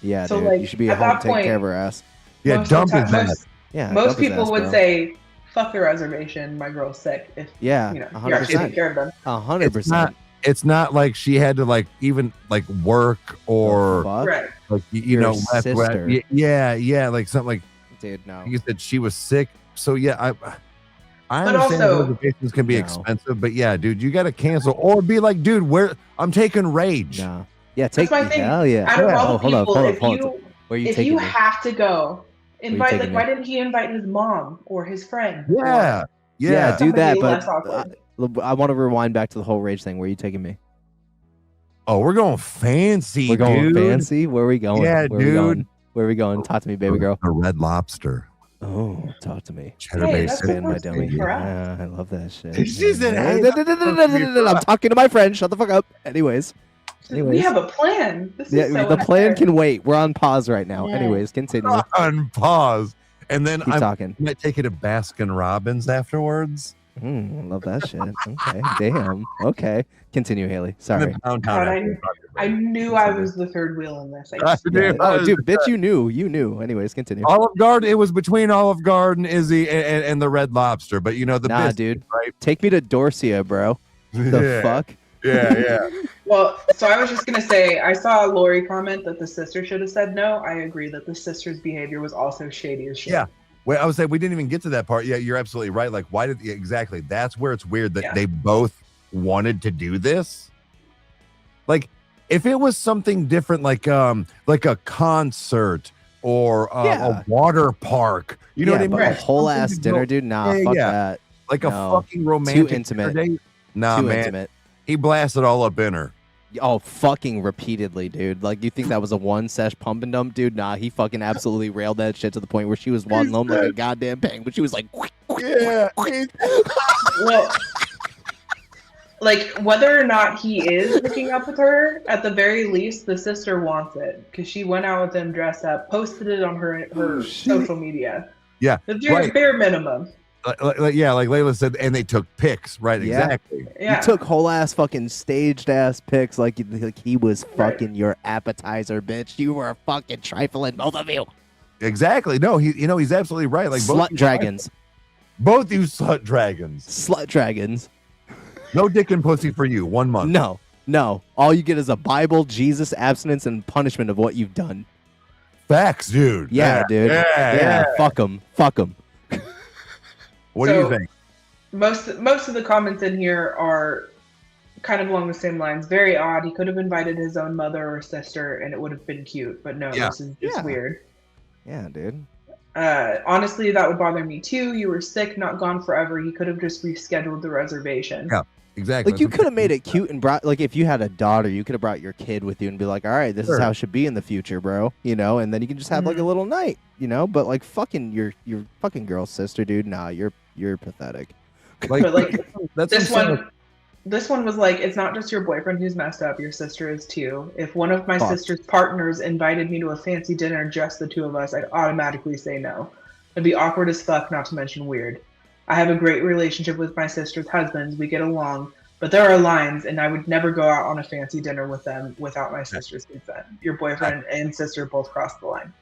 Yeah, so dude, like, you should be at home taking care of her ass. Yeah, dump his ass. Yeah, most people ass, would bro. say, fuck the reservation, my girl's sick. If yeah, you know, 100%. you're actually taking care of them. 100%. It's not like she had to like even like work or right. like you Your know sister. yeah like something like dude no. You said she was sick, so yeah I But understand also- reservations can be expensive, but yeah, dude, you got to cancel or be like, dude, where I'm taking Rage. No. Yeah, take That's my thing. hell yeah. Out of all the hold people, up. if you Where are you if taking you me? have to go, invite taking like me? why didn't he invite his mom or his friend? Yeah. Yeah, do Somebody that, less but awkward. I want to rewind back to the whole Rage thing. Where are you taking me? Oh, we're going fancy. We're going dude. fancy. Where are we going? Yeah, Where Are we dude. going? Where are we going? Talk to me, baby girl. A Red Lobster. Oh, talk to me. Cheddar based. Spin my dummy. correct. Yeah, I love that shit. She said, Hey, I'm talking to my friend. Shut the fuck up. Anyways. We have a plan. This Yeah, is so the plan unfair. can wait. We're on pause right now. Yeah. Anyways, continue. On pause, and then Keep I talking. might take it to Baskin Robbins afterwards. Love that shit. Okay, damn. Okay, continue, Haley. Sorry. And then downtown. God, after. I knew I was the third wheel in this. I just- knew Yeah. I Oh, was- dude, bitch, you knew. You knew. Anyways, continue. Olive Garden. It was between Olive Garden, Izzy, and the Red Lobster. But you know the Nah, biscuit, dude. right? Take me to Dorsia, bro. The Yeah. fuck? Yeah. Well, so I was just gonna say, I saw Lori comment that the sister should have said no. I agree that the sister's behavior was also shady as shit. Yeah. Well, I would say we didn't even get to that part. Yeah, you're absolutely right. Like, why did exactly? That's where it's weird that they both wanted to do this. Like, if it was something different, like a concert or a water park, you know what I mean? A whole ass dinner, dude. Nah, fuck that. Like a fucking romantic Too intimate. date. Nah, Too man. intimate. He blasted all up in her. Oh, fucking repeatedly, dude. Like, you think that was a one sesh pump and dump, dude? Nah, he fucking absolutely railed that shit to the point where she was waddling home like a goddamn penguin. She was like, yeah. Well, like, whether or not he is hooking up with her, at the very least, the sister wants it because she went out with him dressed up, posted it on her social media. Yeah, the bare minimum. Like Layla said, and they took pics, right? Yeah. Exactly. Yeah. You took whole ass fucking staged ass pics like he was fucking your appetizer, bitch. You were fucking trifling, both of you. Exactly. No, he's absolutely right. Like slut dragons. Both you slut dragons. Slut dragons. No dick and pussy for you. 1 month. No. All you get is a Bible, Jesus, abstinence, and punishment of what you've done. Facts, dude. Yeah, dude. Yeah. Fuck them. What do you think? Most of the comments in here are kind of along the same lines. Very odd. He could have invited his own mother or sister, and it would have been cute. But no, this is just weird. Yeah, dude. Honestly, that would bother me too. You were sick, not gone forever. He could have just rescheduled the reservation. Yeah, exactly. Like, you could have made it cute and brought, like, if you had a daughter, you could have brought your kid with you and be like, all right, this is how it should be in the future, bro. You know, and then you can just have like a little night, you know. But like, fucking your fucking girl sister, dude. Nah, you're pathetic. Like, but like this one was like, it's not just your boyfriend who's messed up, your sister is too. If one of my sister's partners invited me to a fancy dinner, just the two of us, I'd automatically say no. It'd be awkward as fuck, not to mention weird. I have a great relationship with my sister's husbands. We get along, but there are lines, and I would never go out on a fancy dinner with them without my sister's consent. Your boyfriend and sister both crossed the line.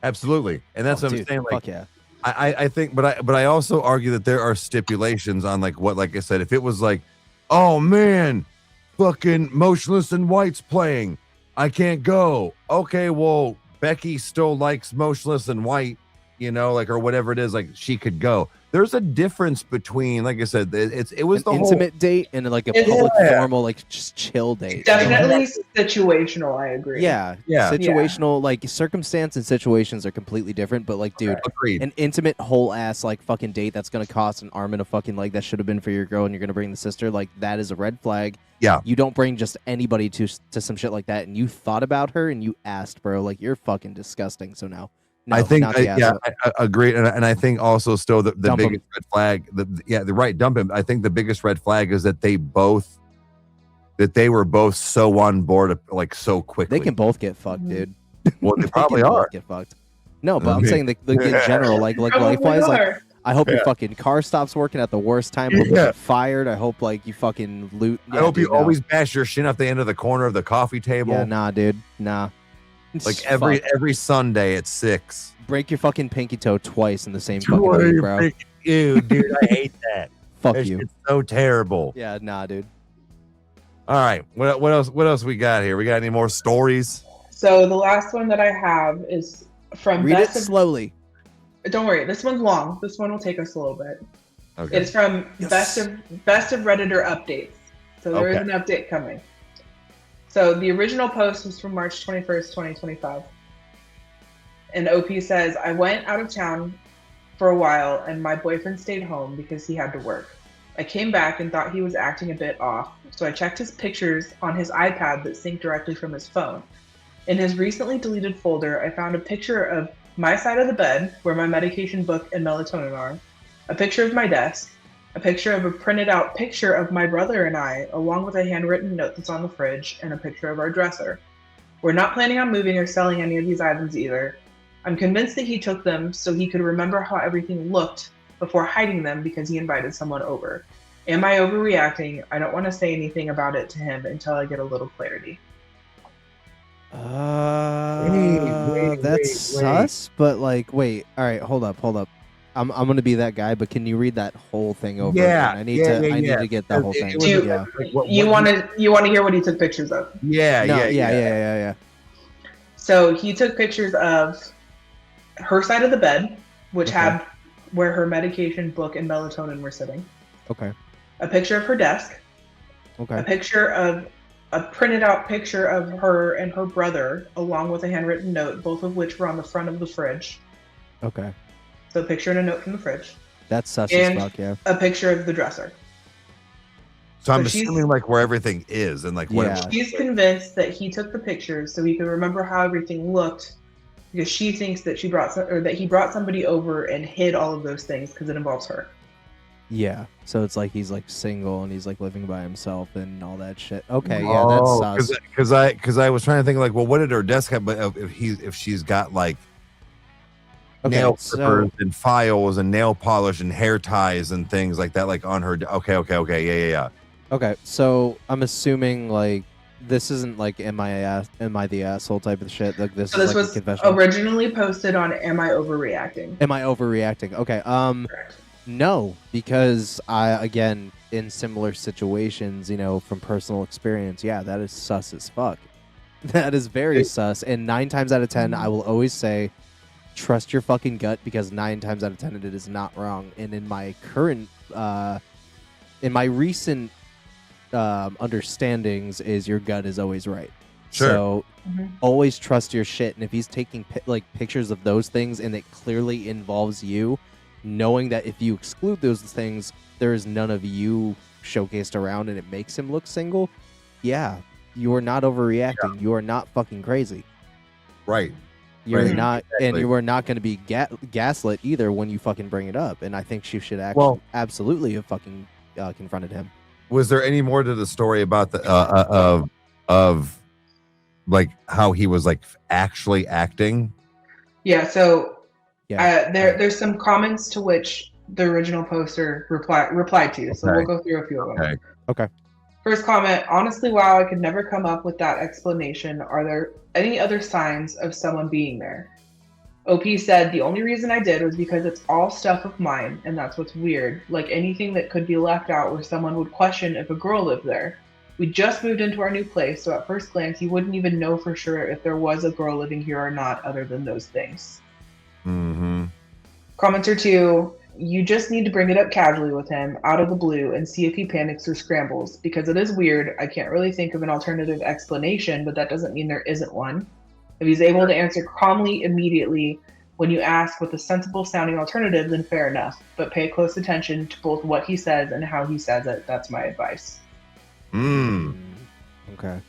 Absolutely. And that's what I'm saying. Like, fuck yeah. I think, but I also argue that there are stipulations on like I said, if it was like, oh man, fucking Motionless in White's playing, I can't go. Okay, well, Becky still likes Motionless in White, you know, like, or whatever it is, like she could go. There's a difference between, like I said, it was the intimate whole date and like a public formal, like just chill date. Definitely situational. I agree. Yeah. Situational, like circumstance and situations are completely different. But like, dude, an intimate whole ass like fucking date that's gonna cost an arm and a fucking leg that should have been for your girl, and you're gonna bring the sister, like that is a red flag. Yeah. You don't bring just anybody to some shit like that, and you thought about her and you asked, bro. Like you're fucking disgusting. So no. No, I think, I agree, and I think also still the biggest red flag, the right, dump him. I think the biggest red flag is that they were both so on board like so quickly. They can both get fucked, dude. Well, they probably are. Get fucked. No, but I'm saying like in general, like life wise, like I hope your fucking car stops working at the worst time. I hope you get fired. I hope like you fucking loot. I hope you always bash your shin off the end of the corner of the coffee table. Yeah, nah, dude, nah. Like every Sunday at 6. Break your fucking pinky toe twice in the same fucking week, bro. Ew, dude, I hate that. Fuck you. It's so terrible. Yeah, nah, dude. All right, what else we got here? We got any more stories? So the last one that I have is from Read it slowly. Don't worry, this one's long. This one will take us a little bit. Okay. It's from Best of Redditor updates. So there is an update coming. So the original post was from March 21st, 2025. And OP says, I went out of town for a while and my boyfriend stayed home because he had to work. I came back and thought he was acting a bit off. So I checked his pictures on his iPad that synced directly from his phone. In his recently deleted folder, I found a picture of my side of the bed where my medication book and melatonin are, a picture of my desk, a picture of a printed out picture of my brother and I, along with a handwritten note that's on the fridge, and a picture of our dresser. We're not planning on moving or selling any of these items either. I'm convinced that he took them so he could remember how everything looked before hiding them because he invited someone over. Am I overreacting? I don't want to say anything about it to him until I get a little clarity. That's sus, but like, wait, all right, hold up. I'm gonna be that guy, but can you read that whole thing over? Yeah, again? I need to get that whole It thing. was Yeah. like, You want to hear what he took pictures of? Yeah. So he took pictures of her side of the bed, which Okay. had where her medication book and melatonin were sitting. Okay. A picture of her desk. Okay. A picture of a printed out picture of her and her brother, along with a handwritten note, both of which were on the front of the fridge. Okay. So a picture and a note from the fridge. That's sus And as fuck. Yeah. a picture of the dresser. So I'm So she's- assuming like where everything is and like what. Yeah. She's convinced that he took the pictures so he could remember how everything looked, because she thinks that he brought somebody over and hid all of those things because it involves her. Yeah. So it's like he's like single and he's like living by himself and all that shit. Okay. Yeah. That's sus. Because I was trying to think like, well, what did her desk have? But if she's got like nail clippers and files and nail polish and hair ties and things like that, like on her. Okay. Yeah. Okay, so I'm assuming like this isn't like am I the asshole type of shit. Like this So this is like was a confession. originally posted on Am I Overreacting? Am I overreacting? Okay. Correct. No, because again in similar situations, from personal experience, yeah, that is sus as fuck. That is very sus. And 9 times out of 10, I will always say, trust your fucking gut, because 9 times out of 10 it is not wrong. And in my current, in my recent understandings, is your gut is always right. Sure. So always trust your shit. And if he's taking pictures of those things and it clearly involves you, knowing that if you exclude those things, there is none of you showcased around and it makes him look single, yeah, you are not overreacting. You are not fucking crazy. Right. You're Right. not, Exactly. and you are not going to be gaslit either when you fucking bring it up. And I think she should absolutely have fucking confronted him. Was there any more to the story about the of like how he was like actually acting? Yeah. So Yeah. there's some comments to which the original poster replied to. So Okay. we'll go through a few of them. Okay. First comment, honestly, wow, I could never come up with that explanation. Are there any other signs of someone being there? OP said, the only reason I did was because it's all stuff of mine, and that's what's weird. Like anything that could be left out where someone would question if a girl lived there. We just moved into our new place, so at first glance, you wouldn't even know for sure if there was a girl living here or not, other than those things. Mm-hmm. Commenter 2, you just need to bring it up casually with him, out of the blue, and see if he panics or scrambles, because it is weird. I can't really think of an alternative explanation, but that doesn't mean there isn't one. If he's able to answer calmly immediately when you ask with a sensible sounding alternative, then fair enough. But pay close attention to both what he says and how he says it. That's my advice. Okay.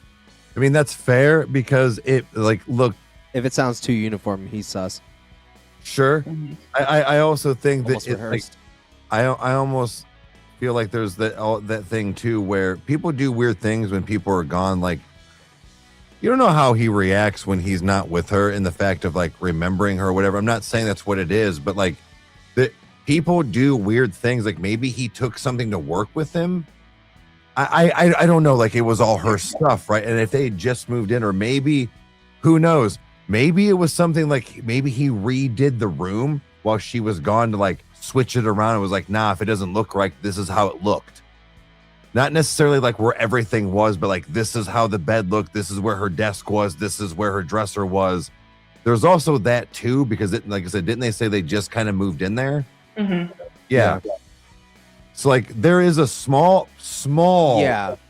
I mean, that's fair because it like look. If it sounds too uniform, he's sus. Sure. I also think Almost that it's like rehearsed. I almost feel like there's that thing too where people do weird things when people are gone. Like you don't know how he reacts when he's not with her, in the fact of like remembering her or whatever. I'm not saying that's what it is, but like that people do weird things. Like maybe he took something to work with him. I don't know. Like it was all her stuff, right? And if they had just moved in, or maybe, who knows? Maybe it was something like maybe he redid the room while she was gone to like switch it around. It was like, nah, if it doesn't look right, this is how it looked. Not necessarily like where everything was, but like this is how the bed looked. This is where her desk was. This is where her dresser was. There's also that too, because it, like I said, didn't they say they just kind of moved in there? Mm-hmm. Yeah. So like there is a small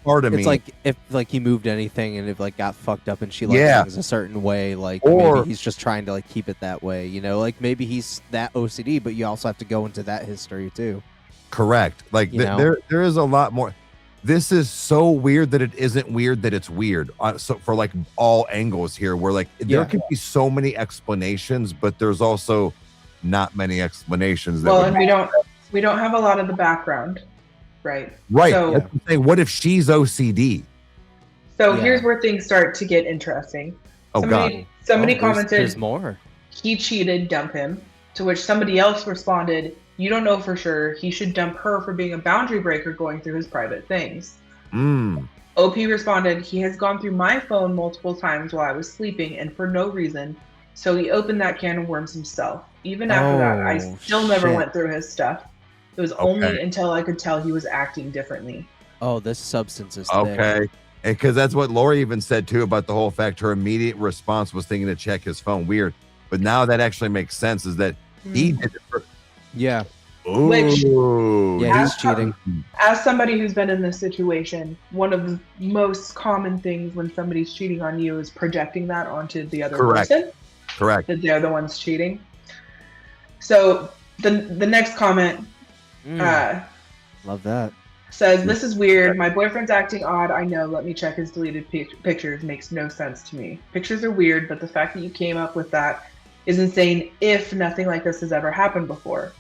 part of me. It's like if like he moved anything and it like got fucked up and she liked things a certain way, like Or- maybe he's just trying to like keep it that way, like maybe he's that OCD, but you also have to go into that history too. Correct. Like You know? there is a lot more. This is so weird that it isn't weird that it's weird. So for like all angles here, where like there can be so many explanations, but there's also not many explanations. That Well, would- and we don't have a lot of the background, right? right. So, That's the thing. What if she's OCD? so Yeah. here's where things start to get interesting. Oh Somebody There's commented, more. he cheated, dump him. To which somebody else responded, you don't know for sure. He should dump her for being a boundary breaker going through his private things. OP responded, he has gone through my phone multiple times while I was sleeping and for no reason. So he opened that can of worms himself. even after that, I Oh, still never shit. went through his stuff. It was only until I could tell he was acting differently. Oh, this substance is thick. Okay. Because that's what Lori even said too about the whole fact her immediate response was thinking to check his phone. Weird. But now that actually makes sense is that he did it for. Yeah. Which- Ooh. Yeah, he's As- cheating. As somebody who's been in this situation, one of the most common things when somebody's cheating on you is projecting that onto the other Correct. person, Correct. that they're the ones cheating. So the next comment Love that. says, "This is weird. My boyfriend's acting odd. I know. Let me check his deleted pictures. Makes no sense to me. Pictures are weird, but the fact that you came up with that is insane if nothing like this has ever happened before."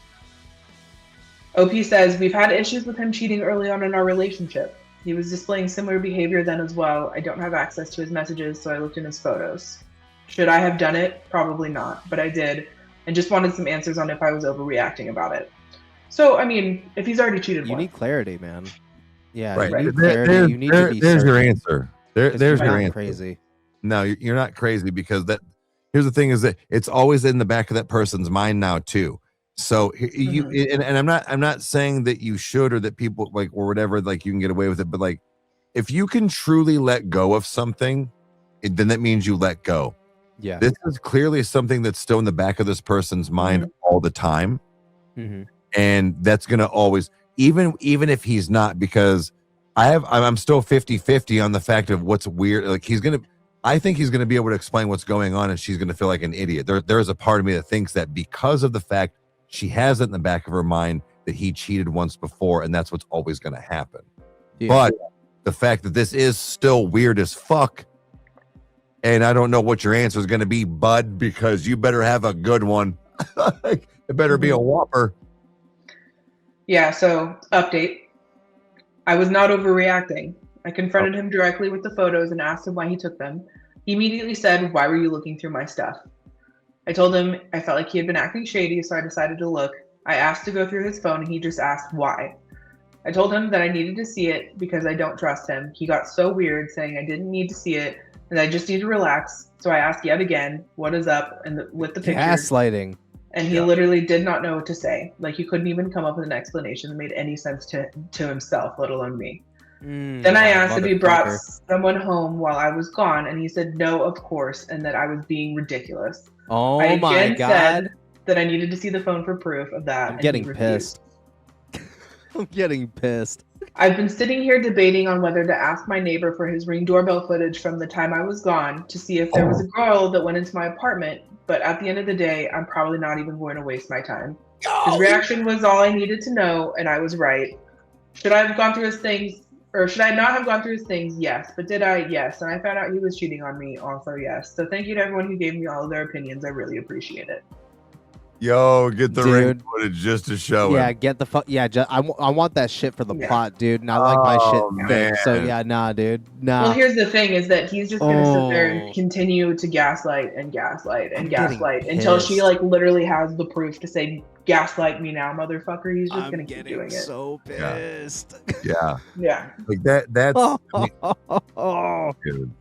OP says, "We've had issues with him cheating early on in our relationship. He was displaying similar behavior then as well. I don't have access to his messages, so I looked in his photos. Should I have done it? Probably not, but I did, and just wanted some answers on if I was overreacting about it." So, I mean, if he's already cheated You once. need clarity, man. Yeah, Right. you need clarity. You need to be there's your certain, answer. 'cause There's you're your not answer. crazy. No, you're not crazy because that. Here's the thing: is that it's always in the back of that person's mind now too. So you and I'm not saying that you should or that people like or whatever like you can get away with it, but like if you can truly let go of something, then that means you let go. Yeah. This is clearly something that's still in the back of this person's mind all the time, and that's gonna always even if he's not, because I'm still 50-50 on the fact of what's weird. Like I think he's gonna be able to explain what's going on, and she's gonna feel like an idiot. There's a part of me that thinks that because of the fact she has it in the back of her mind that he cheated once before, and that's what's always gonna happen. Yeah. But the fact that this is still weird as fuck, and I don't know what your answer is gonna be, bud, because you better have a good one. It better be a whopper. Yeah, so update. I was not overreacting. I confronted him directly with the photos and asked him why he took them. He immediately said, "Why were you looking through my stuff?" I told him I felt like he had been acting shady, so I decided to look. I asked to go through his phone, and he just asked why. I told him that I needed to see it because I don't trust him. He got so weird, saying I didn't need to see it and I just need to relax. So I asked yet again, what is up with the pictures? Gaslighting. And he literally did not know what to say. Like, he couldn't even come up with an explanation that made any sense to himself, let alone me. Then I asked if he brought someone home while I was gone, and he said no, of course, and that I was being ridiculous. Oh I my again god. said that I needed to see the phone for proof of that. I'm getting pissed. I'm getting pissed. I've been sitting here debating on whether to ask my neighbor for his Ring doorbell footage from the time I was gone to see if there was a girl that went into my apartment, but at the end of the day, I'm probably not even going to waste my time. His reaction was all I needed to know, and I was right. Should I have gone through his things, or should I not have gone through his things? Yes. But did I? Yes. And I found out he was cheating on me also, yes. So thank you to everyone who gave me all of their opinions. I really appreciate it. Yo, get the ring Dude. footage just to show Yeah, him. get the fuck. Yeah, I want that shit for the Yeah. plot, dude. And I like my Oh, shit thick. So man. yeah, nah, dude. Nah. Well, here's the thing: is that he's just gonna sit there Oh. and continue to gaslight and gaslight and I'm getting gaslight until she pissed. like literally has the proof to say, "Gaslight me now, motherfucker." He's just I'm gonna keep getting doing it. so Yeah. pissed. Yeah, Yeah. like that's Oh, dude.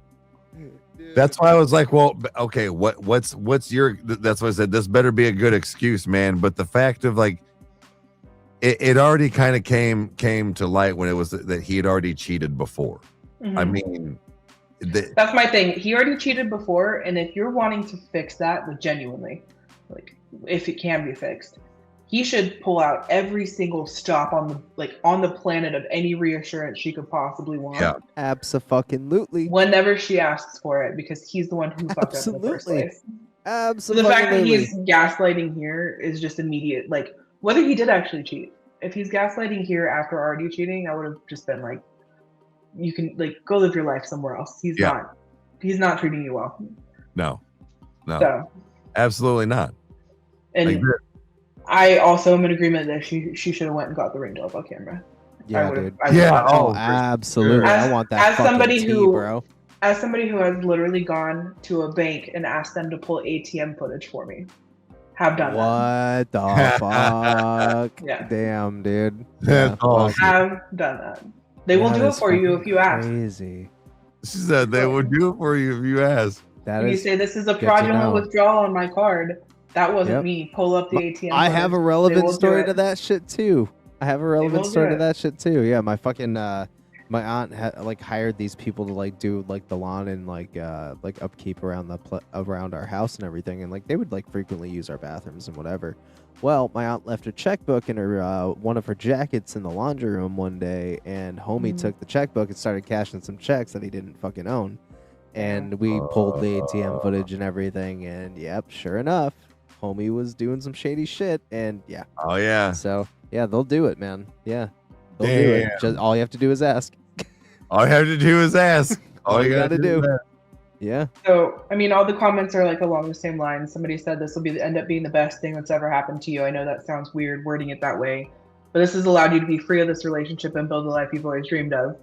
That's why I was like, well, okay, what's your? That's why I said this better be a good excuse, man. But the fact of like, it already kind of came to light when it was that he had already cheated before. I Mhm. mean, That's my thing. He already cheated before, and if you're wanting to fix that, like genuinely, like if it can be fixed, he should pull out every single stop on the planet of any reassurance she could possibly want. Yeah. absolutely. Whenever she asks for it, because he's the one who fucked up in the first Absolutely. place. So the fact that Absolutely. he's gaslighting here is just immediate. Like, whether he did actually cheat. If he's gaslighting here after already cheating, I would have just been like, you can like go live your life somewhere else. He's not treating you well. no, So, absolutely not. and Like, I also am in agreement that she should have went and got the Ring doorbell camera. Yeah, would've- dude. I would've Yeah, thought so. Oh, absolutely. As- I want that as fucking somebody tea, who- bro. As somebody who has literally gone to a bank and asked them to pull ATM footage for me, have done that. What the fuck? Yeah. Damn, dude. That's Yeah, awesome. fuck. Have done that. They will That do it is for you fucking if you ask. Crazy. She said they would do it for you if you ask. That If you is say this is a good to fraudulent know. withdrawal on my card, That wasn't Yep. me. Pull up the ATM. I have a footage. They relevant will do story it. to that shit too. I have a relevant will story do to it. that shit too. Yeah, my fucking my aunt had like hired these people to like do like the lawn and like upkeep around around our house and everything, and like they would like frequently use our bathrooms and whatever. Well, my aunt left her checkbook in her one of her jackets in the laundry room one day, and homie took the checkbook and started cashing some checks that he didn't fucking own. And we pulled the ATM footage and everything, and yep, sure enough, homie was doing some shady shit, and yeah. Oh yeah. So yeah, they'll do it, man. Yeah, they'll do Damn. it. Just all you have to do is ask. All you have to do is ask. All you gotta do. is ask. Yeah. So, I mean, all the comments are like along the same lines. Somebody said this will end up being the best thing that's ever happened to you. I know that sounds weird wording it that way, but this has allowed you to be free of this relationship and build the life you've always dreamed of.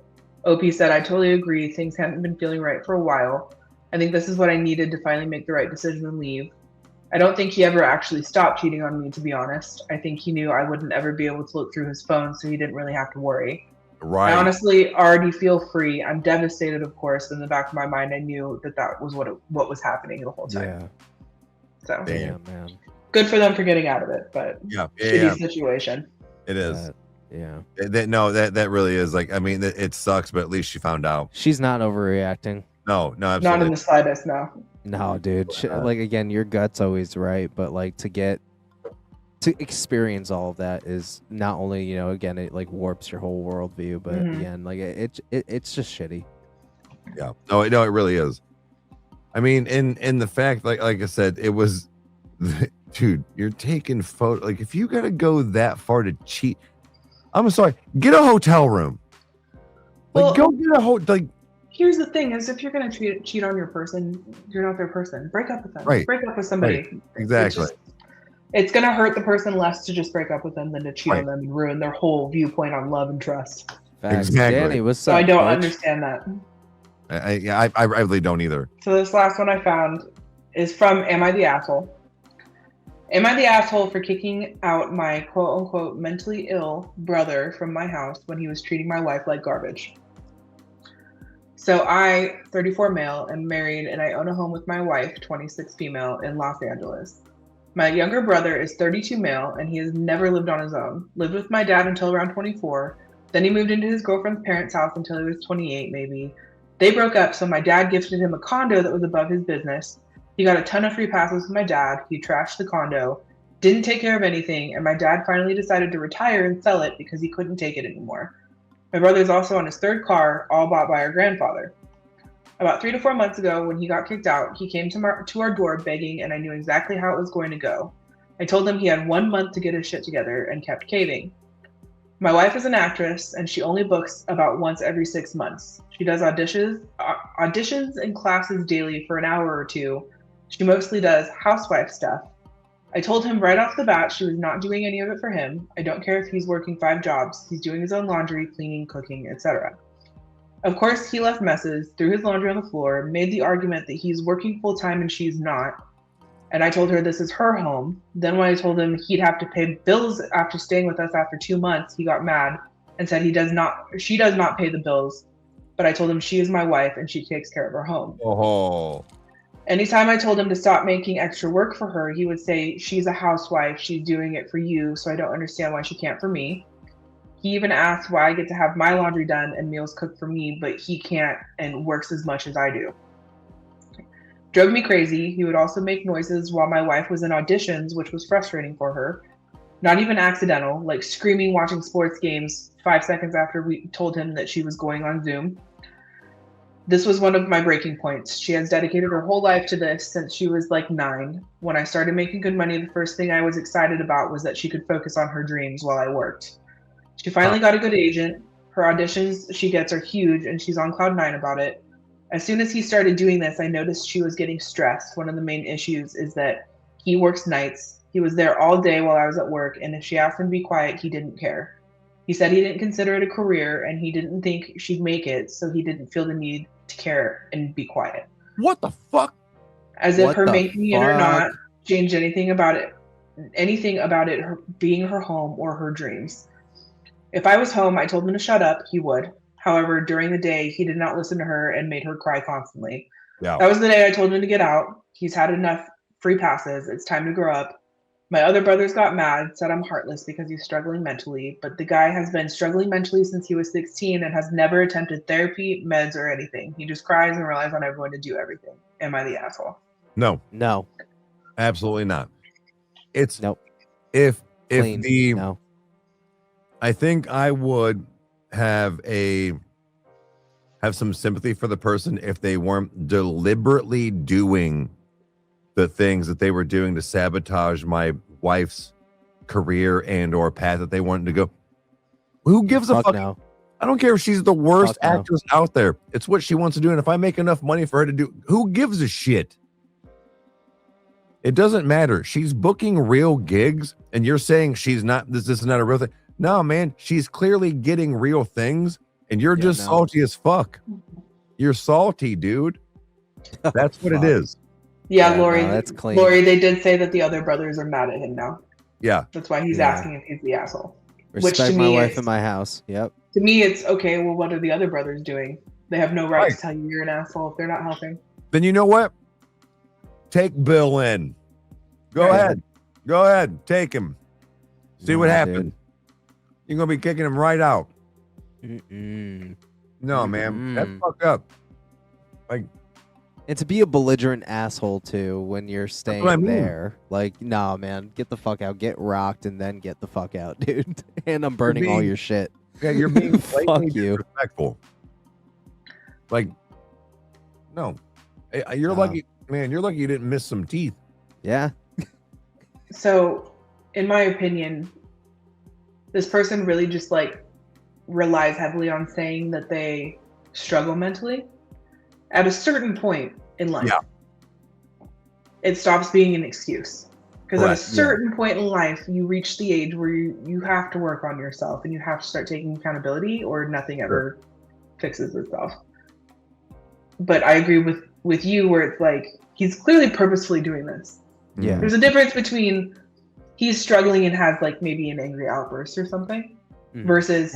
OP said, I totally agree. Things haven't been feeling right for a while. I think this is what I needed to finally make the right decision and leave. I don't think he ever actually stopped cheating on me, to be honest. I think he knew I wouldn't ever be able to look through his phone, so he didn't really have to worry. Right. I honestly already feel free. I'm devastated, of course. In the back of my mind, I knew that was what was happening the whole time. Yeah. So Damn, man. good for them for getting out of it, but Yeah. shitty situation. It is. Yeah. That really is. Like, I mean, it sucks, but at least she found out. She's not overreacting. No, Not absolutely. in the slightest, no. No, dude. Like again, your gut's always right, but like to experience all of that is not only, you know, again, it like warps your whole worldview, but again, like it's just shitty. Yeah. No, it really is. I mean, in the fact, like I said, it was, dude, you're taking photo. Like, if you gotta go that far to cheat, I'm sorry, get a hotel room. Like, Well, go get a hotel. Like, here's the thing: is if you're gonna cheat on your person, you're not their person. Break up with them. Right. Break up with somebody. Right. Exactly. It's gonna hurt the person less to just break up with them than to cheat Right. on them and ruin their whole viewpoint on love and trust. Facts. Exactly. Danny, what's So up? I don't bitch? understand that. I really don't either. So this last one I found is from Am I the Asshole? Am I the asshole for kicking out my quote unquote mentally ill brother from my house when he was treating my wife like garbage? So I, 34 male, am married and I own a home with my wife, 26 female, in Los Angeles. My younger brother is 32 male and he has never lived on his own. Lived with my dad until around 24. Then he moved into his girlfriend's parents' house until he was 28 maybe. They broke up, so my dad gifted him a condo that was above his business. He got a ton of free passes with my dad. He trashed the condo, didn't take care of anything, and my dad finally decided to retire and sell it because he couldn't take it anymore. My brother's also on his third car, all bought by our grandfather. About 3 to 4 months ago, when he got kicked out, he came to our door begging, and I knew exactly how it was going to go. I told him he had 1 month to get his shit together and kept caving. My wife is an actress, and she only books about once every 6 months. She does auditions and classes daily for an hour or two. She mostly does housewife stuff. I told him right off the bat she was not doing any of it for him. I don't care if he's working 5 jobs. He's doing his own laundry, cleaning, cooking, etc. Of course, he left messes, threw his laundry on the floor, made the argument that he's working full-time and she's not. And I told her this is her home. Then when I told him he'd have to pay bills after staying with us after 2 months, he got mad and said she does not pay the bills. But I told him she is my wife and she takes care of her home. Oh. Anytime I told him to stop making extra work for her, he would say, she's a housewife, she's doing it for you, so I don't understand why she can't for me. He even asked why I get to have my laundry done and meals cooked for me, but he can't and works as much as I do. Drove me crazy. He would also make noises while my wife was in auditions, which was frustrating for her. Not even accidental, like screaming watching sports games 5 seconds after we told him that she was going on Zoom. This was one of my breaking points. She has dedicated her whole life to this since she was like 9. When I started making good money, the first thing I was excited about was that she could focus on her dreams while I worked. She finally got a good agent. Her auditions she gets are huge and she's on cloud 9 about it. As soon as he started doing this, I noticed she was getting stressed. One of the main issues is that he works nights. He was there all day while I was at work, and if she asked him to be quiet, he didn't care. He said he didn't consider it a career and he didn't think she'd make it, so he didn't feel the need to care and be quiet. What the fuck? As if What her the making it or not fuck? changed anything about it her being her home or her dreams. If I was home, I told him to shut up, he would. However, during the day, he did not listen to her and made her cry constantly. Yeah. That was the day I told him to get out. He's had enough free passes. It's time to grow up. My other brothers got mad, said I'm heartless because he's struggling mentally, but the guy has been struggling mentally since he was 16 and has never attempted therapy, meds, or anything. He just cries and relies on everyone to do everything. Am I the asshole? No, absolutely not. It's if no. I think I would have some sympathy for the person if they weren't deliberately doing the things that they were doing to sabotage my wife's career and or path that they wanted to go. Who gives a fuck? No. I don't care if she's the worst actress out there. It's what she wants to do. And if I make enough money for her to do, who gives a shit? It doesn't matter. She's booking real gigs and you're saying she's not, this is not a real thing. No, man, she's clearly getting real things and you're just salty as fuck. You're salty, dude. That's what it is. Yeah, Lori, that's clean. Lori, they did say that the other brothers are mad at him now. Yeah. That's why he's asking if he's the asshole. Respect my wife in my house. Yep. To me, it's okay. Well, what are the other brothers doing? They have no right to tell you you're an asshole if they're not helping. Then you know what? Take Bill in. Go ahead. Go ahead. Take him. See what happens. You're going to be kicking him right out. No, man. That's fucked up. Like, and to be a belligerent asshole too when you're staying there, like, nah, man, get the fuck out, get rocked, and then get the fuck out, dude. And I'm burning all your shit. Yeah, you're being fuck you. Disrespectful. Like, no, you're lucky, man. You're lucky you didn't miss some teeth. Yeah. So, in my opinion, this person really just like relies heavily on saying that they struggle mentally. At a certain point in life, it stops being an excuse. Because at a certain point in life, you reach the age where you have to work on yourself and you have to start taking accountability or nothing ever fixes itself. But I agree with you where it's like, he's clearly purposefully doing this. Yeah. There's a difference between he's struggling and has like maybe an angry outburst or something versus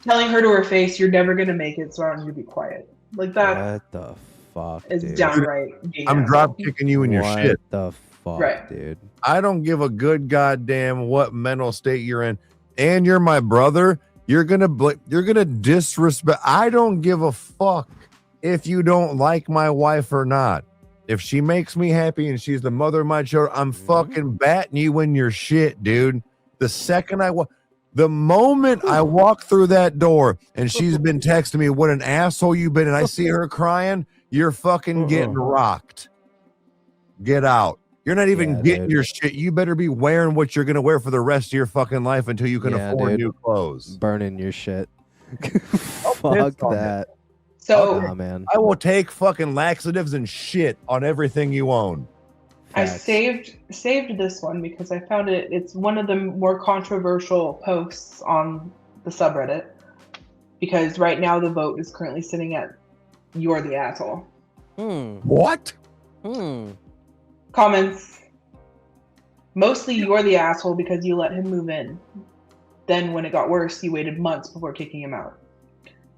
telling her to her face, you're never going to make it, so I want you to be quiet. Like that. What the fuck? Is dude? downright. I'm drop kicking you in your shit. What the fuck, dude? I don't give a good goddamn what mental state you're in, and you're my brother. You're gonna disrespect. I don't give a fuck if you don't like my wife or not. If she makes me happy and she's the mother of my children, I'm fucking batting you in your shit, dude. The second the moment I walk through that door and she's been texting me what an asshole you've been and I see her crying, you're fucking getting rocked. Get out. You're not even getting your shit. You better be wearing what you're going to wear for the rest of your fucking life until you can afford new clothes. Burning your shit. Fuck that. So, man. I will take fucking laxatives and shit on everything you own. I saved this one because I found it's one of the more controversial posts on the subreddit because right now the vote is currently sitting at you're the asshole. What? Comments. Mostly you're the asshole because you let him move in. Then when it got worse, you waited months before kicking him out.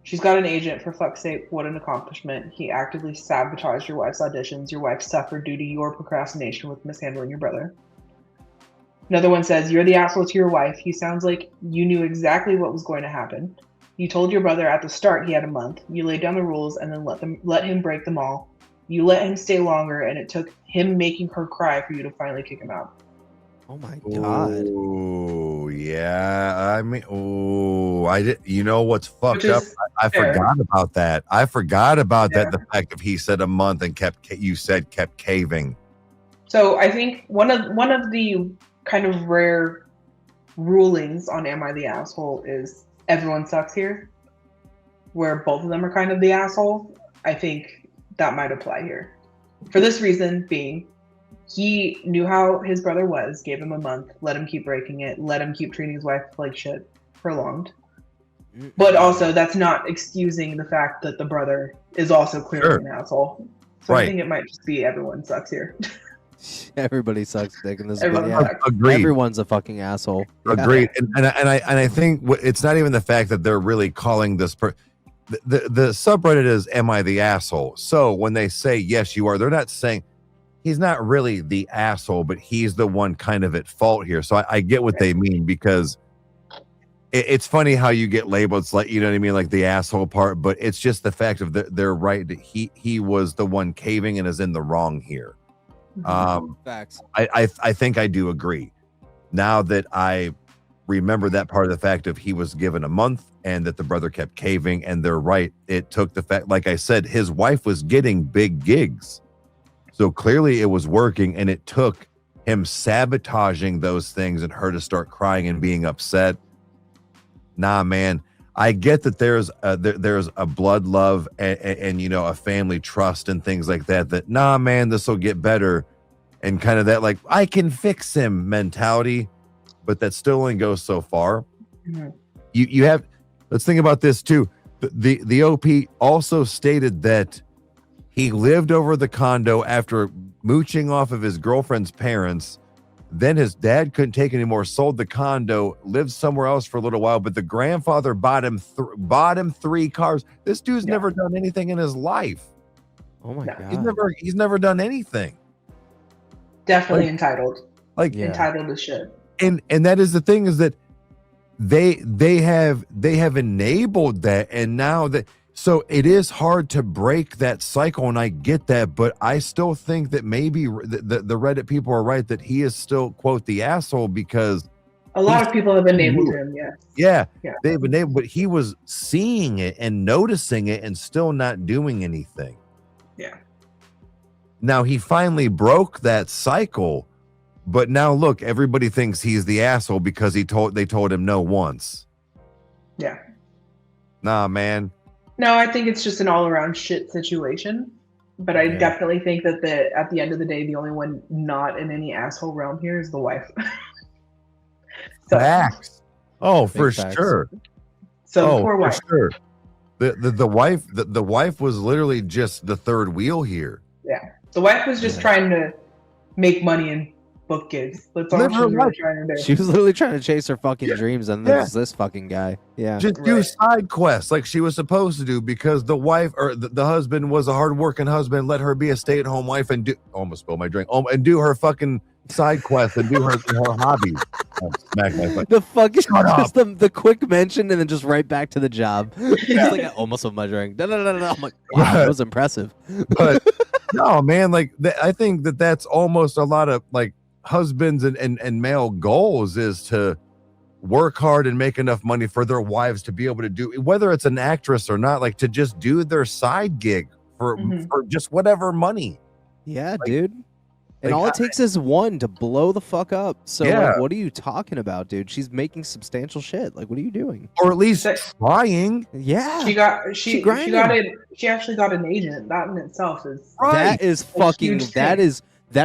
She's got an agent, for fuck's sake, what an accomplishment. He actively sabotaged your wife's auditions. Your wife suffered due to your procrastination with mishandling your brother. Another one says, you're the asshole to your wife. He sounds like you knew exactly what was going to happen. You told your brother at the start he had a month. You laid down the rules and then let him break them all. You let him stay longer, and it took him making her cry for you to finally kick him out. Oh my god. Oh yeah. I mean, I did. You know what's fucked up? I forgot about that. I forgot about that. The fact that he said a month and kept caving. So I think one of the kind of rare rulings on Am I the Asshole is everyone sucks here, where both of them are kind of the asshole. I think that might apply here. For this reason being, he knew how his brother was, gave him a month, let him keep breaking it, let him keep treating his wife like shit, prolonged. But also, that's not excusing the fact that the brother is also clearly an asshole. So I think it might just be everyone sucks here. Everybody sucks dick in this. Agreed. Everyone's a fucking asshole. Agreed. And I think it's not even the fact that they're really calling this the subreddit is "Am I the asshole?" So when they say yes, you are, they're not saying he's not really the asshole, but he's the one kind of at fault here. So I get what they mean, because it's funny how you get labeled, it's like, you know what I mean, like the asshole part, but it's just the fact of they're right that he was the one caving and is in the wrong here. Facts. I think I do agree. Now that I remember that part of the fact of he was given a month and that the brother kept caving, and they're right. It took the fact, like I said, his wife was getting big gigs. So clearly it was working, and it took him sabotaging those things and her to start crying and being upset. Nah, man, I get that there's a blood love and you know, a family trust and things like that, nah, man, this will get better. And kind of that, like, I can fix him mentality, but that still only goes so far. Mm-hmm. You have, let's think about this too. The OP also stated that he lived over the condo after mooching off of his girlfriend's parents. Then his dad couldn't take anymore, sold the condo, lived somewhere else for a little while, but the grandfather bought him 3 cars. This dude's never done anything in his life. Oh my God. He's never done anything. Definitely Like, entitled. Like, Entitled as shit. and that is the thing, is that they have enabled that, and now that, so it is hard to break that cycle, and I get that, but I still think that maybe the Reddit people are right that he is still, quote, the asshole, because a lot of people have enabled him. Yeah, Yeah. they've enabled, but he was seeing it and noticing it and still not doing anything. Yeah. Now he finally broke that cycle, but now look, everybody thinks he's the asshole because they told him no once. Yeah. Nah, man. No, I think it's just an all-around shit situation. But I definitely think that at the end of the day, the only one not in any asshole realm here is the wife. So, Facts. Oh, for Facts. sure. So poor wife. For sure. The wife was literally just the third wheel here. Yeah. The wife was just trying to make money and book gigs. That's all Live she her was really life. trying to do. She was literally trying to chase her fucking dreams, and there's this fucking guy. Yeah. Just do side quests like she was supposed to do, because the wife or the husband was a hardworking husband. Let her be a stay-at-home wife and do, almost spilled my drink, and do her fucking side quests and do her hobbies. Oh, smack my foot. The fucking Shut just the quick mention and then just right back to the job. It's like, I almost spilled my drink. No. I'm like, wow, that was impressive. But no, man, like I think that's almost a lot of like husbands and male goals, is to work hard and make enough money for their wives to be able to do, whether it's an actress or not, like to just do their side gig for just whatever money. Yeah, dude. And like, all it takes is one to blow the fuck up. So Yeah. like, what are you talking about, dude? She's making substantial shit. Like, what are you doing? Or at least trying. Yeah. She actually got an agent. That in itself is That is fucking huge that thing.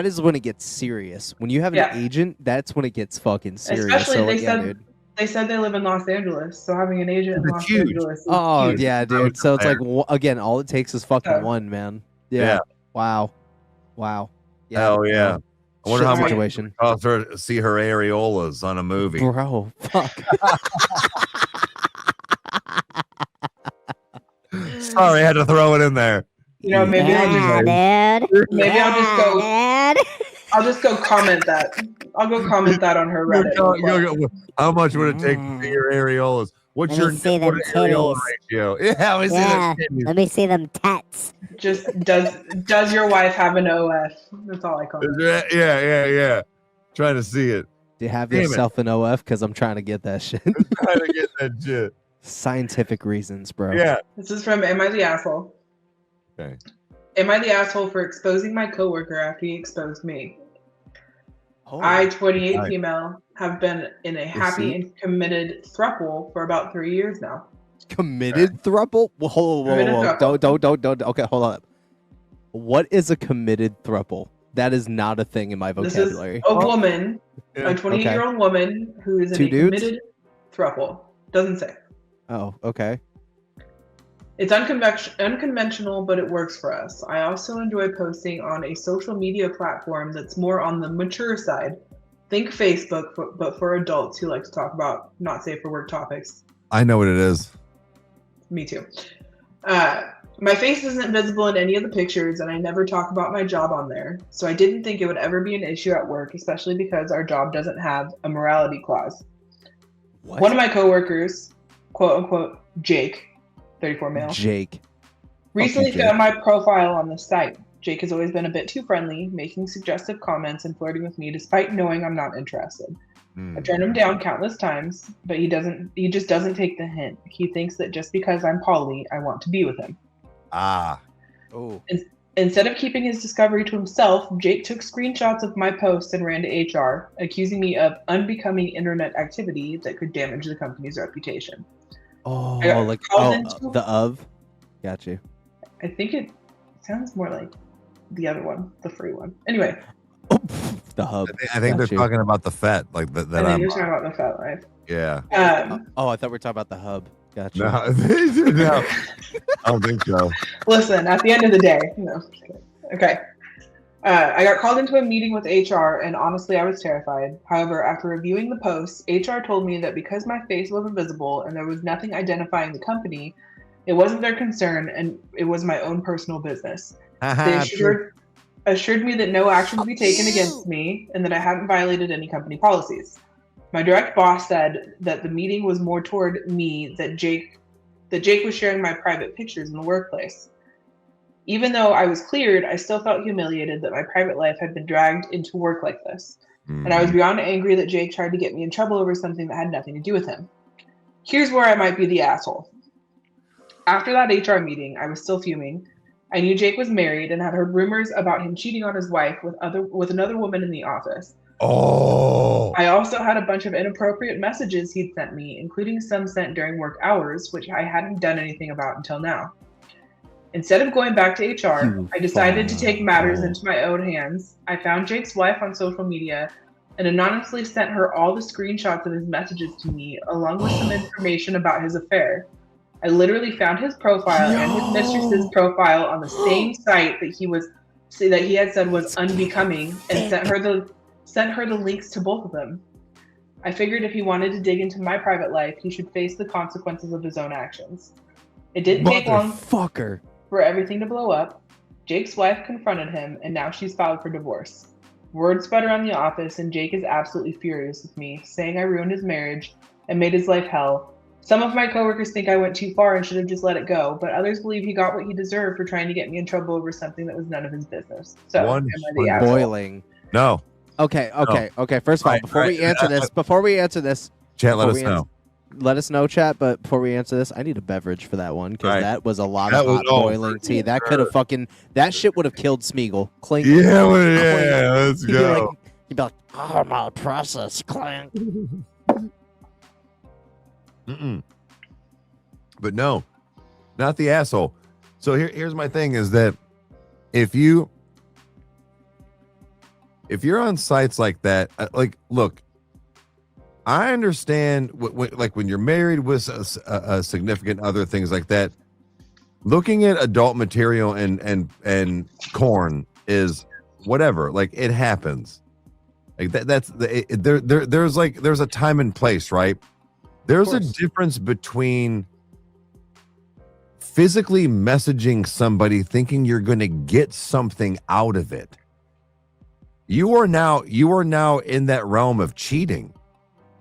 is when it gets serious. When you have an agent, that's when it gets fucking serious. Especially So they like, yeah, said dude. they said they live in Los Angeles, so having an agent in It's Los huge. Angeles is Oh huge. yeah, dude. So it's like again, all it takes is fucking Yeah. one, man. Yeah. Wow. Yeah. Hell yeah. I wonder Shit how much situation. it costs her to see her areolas on a movie. Bro, fuck. Sorry, I had to throw it in there. You know, maybe Yeah, dude. maybe I'll just go. Dude. I'll just go comment that. I'll go comment that on her Reddit. How much would it take to see your areolas? What's Let your me see what them areola titties. ratio? Yeah, we see Yeah. them titties. Let me see them tats. Just does your wife have an OF? That's all I call it. Yeah. Trying to see it. Do you have Damn it. yourself an OF? Because I'm trying to get that shit. Trying to get that shit. Scientific reasons, bro. Yeah. This is from Am I the Asshole? Okay. Am I the asshole for exposing my coworker after he exposed me? Oh, I, 28 Nice. female, have been in a happy and committed throuple for about 3 years now. committed throuple? Whoa. Committed throuple. Don't. Okay, hold on. What is a committed throuple? That is not a thing in my This is vocabulary. a woman, Yeah. a 28-year-old woman who is in Two a dudes? committed throuple. Doesn't say. Oh, okay. It's unconventional, but it works for us. I also enjoy posting on a social media platform that's more on the mature side. Think Facebook, but for adults who like to talk about not safe for work topics. I know what it is. Me too. My face isn't visible in any of the pictures, and I never talk about my job on there, so I didn't think it would ever be an issue at work, especially because our job doesn't have a morality clause. What? One of my coworkers, quote unquote Jake, 34 male, Jake. recently Jake. found my profile on the site. Jake has always been a bit too friendly, making suggestive comments and flirting with me despite knowing I'm not interested. I've turned him down countless times, but he just doesn't take the hint. He thinks that just because I'm poly, I want to be with him. Ah. Oh. Instead of keeping his discovery to himself, Jake took screenshots of my posts and ran to HR, accusing me of unbecoming internet activity that could damage the company's reputation. Oh, I got like called into- the of. Got you. I think it sounds more like the other one, the free one. Anyway, Oh, the hub. I think they're Got you. talking about the FET, like that. I think I'm you're talking about the Fat Life. yeah. Oh, I thought we were talking about the hub. Got you. No, no, I don't think so. Listen, at the end of the day, no. Okay. I got called into a meeting with HR, and honestly, I was terrified. However, after reviewing the posts, HR told me that because my face wasn't visible and there was nothing identifying the company, it wasn't their concern, and it was my own personal business. They assured me that no action would be taken against me and that I hadn't violated any company policies. My direct boss said that the meeting was more toward me, that Jake was sharing my private pictures in the workplace. Even though I was cleared, I still felt humiliated that my private life had been dragged into work like this. And I was beyond angry that Jake tried to get me in trouble over something that had nothing to do with him. Here's where I might be the asshole. After that HR meeting, I was still fuming. I knew Jake was married and had heard rumors about him cheating on his wife with another woman in the office. Oh. I also had a bunch of inappropriate messages he'd sent me, including some sent during work hours, which I hadn't done anything about until now. Instead of going back to HR, I decided to take matters into my own hands. I found Jake's wife on social media and anonymously sent her all the screenshots of his messages to me, along with some information about his affair. I literally found his profile and his mistress's profile on the same site that he had said was unbecoming, and sent her the links to both of them. I figured if he wanted to dig into my private life, he should face the consequences of his own actions. It didn't take long Motherfucker. for everything to blow up. Jake's wife confronted him, and now she's filed for divorce. Word spread around the office, and Jake is absolutely furious with me, saying I ruined his marriage and made his life hell. Some of my coworkers think I went too far and should have just let it go, but others believe he got what he deserved for trying to get me in trouble over something that was none of his business. So, am I the asshole? Boiling. No. Okay. First of all, Right, before right. we answer this, Chat, let Before us we know. let us know, chat. But before we answer this, I need a beverage for that one because Right. that was a lot That of was- hot oh, boiling for tea. That could have that shit would have killed Smeagol. Clink. Yeah, well, yeah, let's He'd be go. like, oh my process, clink. Mm-mm. But no, not the asshole. So here's my thing is that if you're on sites like that, like, look, I understand like when you're married with a significant other, things like that. Looking at adult material and corn is whatever. Like, it happens. Like there's a time and place, right? There's a difference between physically messaging somebody thinking you're going to get something out of it. You are now in that realm of cheating.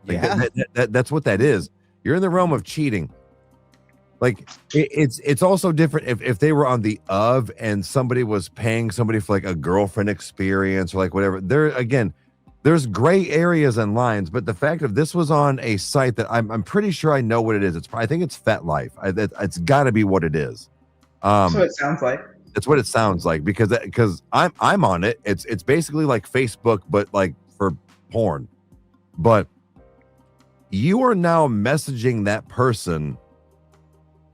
Like, Yeah. that's what that is. You're in the realm of cheating. Like, it's also different if they were on the of and somebody was paying somebody for like a girlfriend experience or like whatever. There's gray areas and lines, but the fact of this was on a site that I'm pretty sure I know what it is. I think it's FetLife. It's got to be what it is. That's what it sounds like. It's what it sounds like because I'm on it. It's basically like Facebook, but like for porn. But you are now messaging that person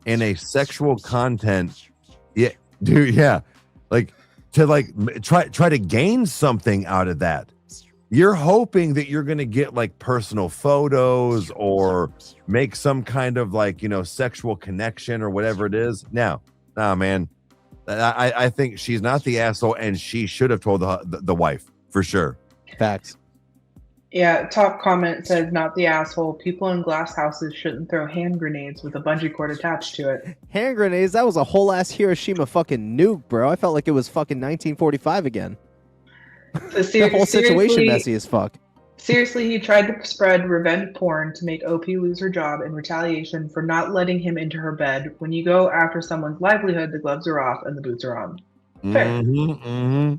in a sexual content. Yeah, dude. Yeah, like to like try to gain something out of that. You're hoping that you're going to get like personal photos or make some kind of like, sexual connection or whatever it is. Nah, man. I think she's not the asshole and she should have told the wife for sure. Facts. Yeah, top comment says, not the asshole. People in glass houses shouldn't throw hand grenades with a bungee cord attached to it. Hand grenades? That was a whole ass Hiroshima fucking nuke, bro. I felt like it was fucking 1945 again. So The whole situation messy as fuck. Seriously, he tried to spread revenge porn to make OP lose her job in retaliation for not letting him into her bed. When you go after someone's livelihood, the gloves are off and the boots are on. Fair.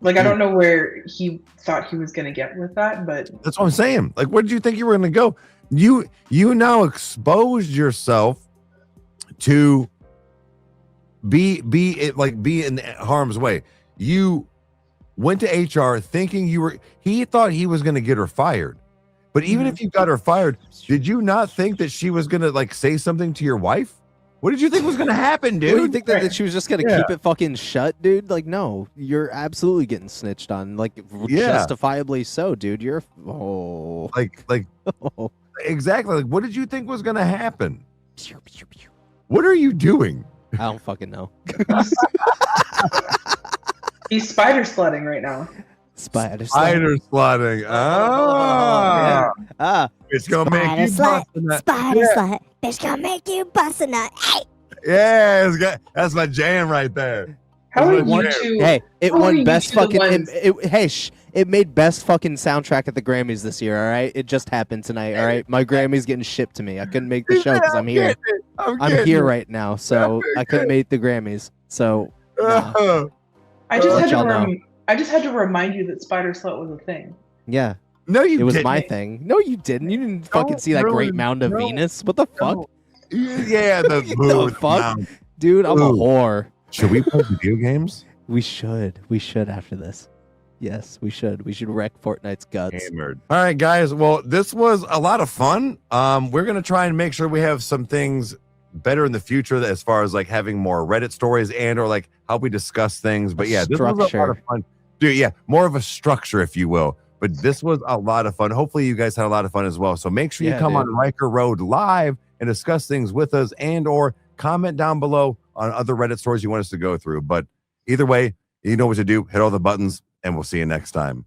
Like, I don't know where he thought he was going to get with that, but That's what I'm saying. Like, where did you think you were going to go? You now exposed yourself to be in harm's way. You went to HR thinking he thought he was going to get her fired. But even if you got her fired, did you not think that she was going to like say something to your wife? What did you think was going to happen, dude? What do you think that she was just going to keep it fucking shut, dude? Like, no, you're absolutely getting snitched on. Like, justifiably so, dude. You're, like, exactly. Like, what did you think was going to happen? What are you doing? I don't fucking know. he's spider sledding right now. Spider slotting. It's going to make you bust a nut. Spider slut. Bitch gonna make you bust a nut. Hey. Yeah, that's my jam right there. How are you two? Hey, it how are won you best two the fucking. ones- It made best fucking soundtrack at the Grammys this year. All right, it just happened tonight. All right, my Grammys getting shipped to me. I couldn't make the show because I'm here. I'm here right now, so I couldn't make the Grammys. So nah. I just let had to remind you that spider slut was a thing. Yeah, No, you it was didn't. my thing. No, you didn't. You didn't fucking see that great mound of Venus. What the fuck? Yeah, the The fuck? Dude, I'm a whore. Should we play video games? We should. We should after this. Yes, we should. We should wreck Fortnite's guts. Hammered. All right, guys. Well, this was a lot of fun. We're gonna try and make sure we have some things better in the future as far as like having more Reddit stories and or like how we discuss things. But yeah, this was a lot of fun. Dude, yeah, more of a structure, if you will. But this was a lot of fun. Hopefully you guys had a lot of fun as well. So make sure you come on Rykerroad live and discuss things with us and or comment down below on other Reddit stories you want us to go through. But either way, you know what to do. Hit all the buttons and we'll see you next time.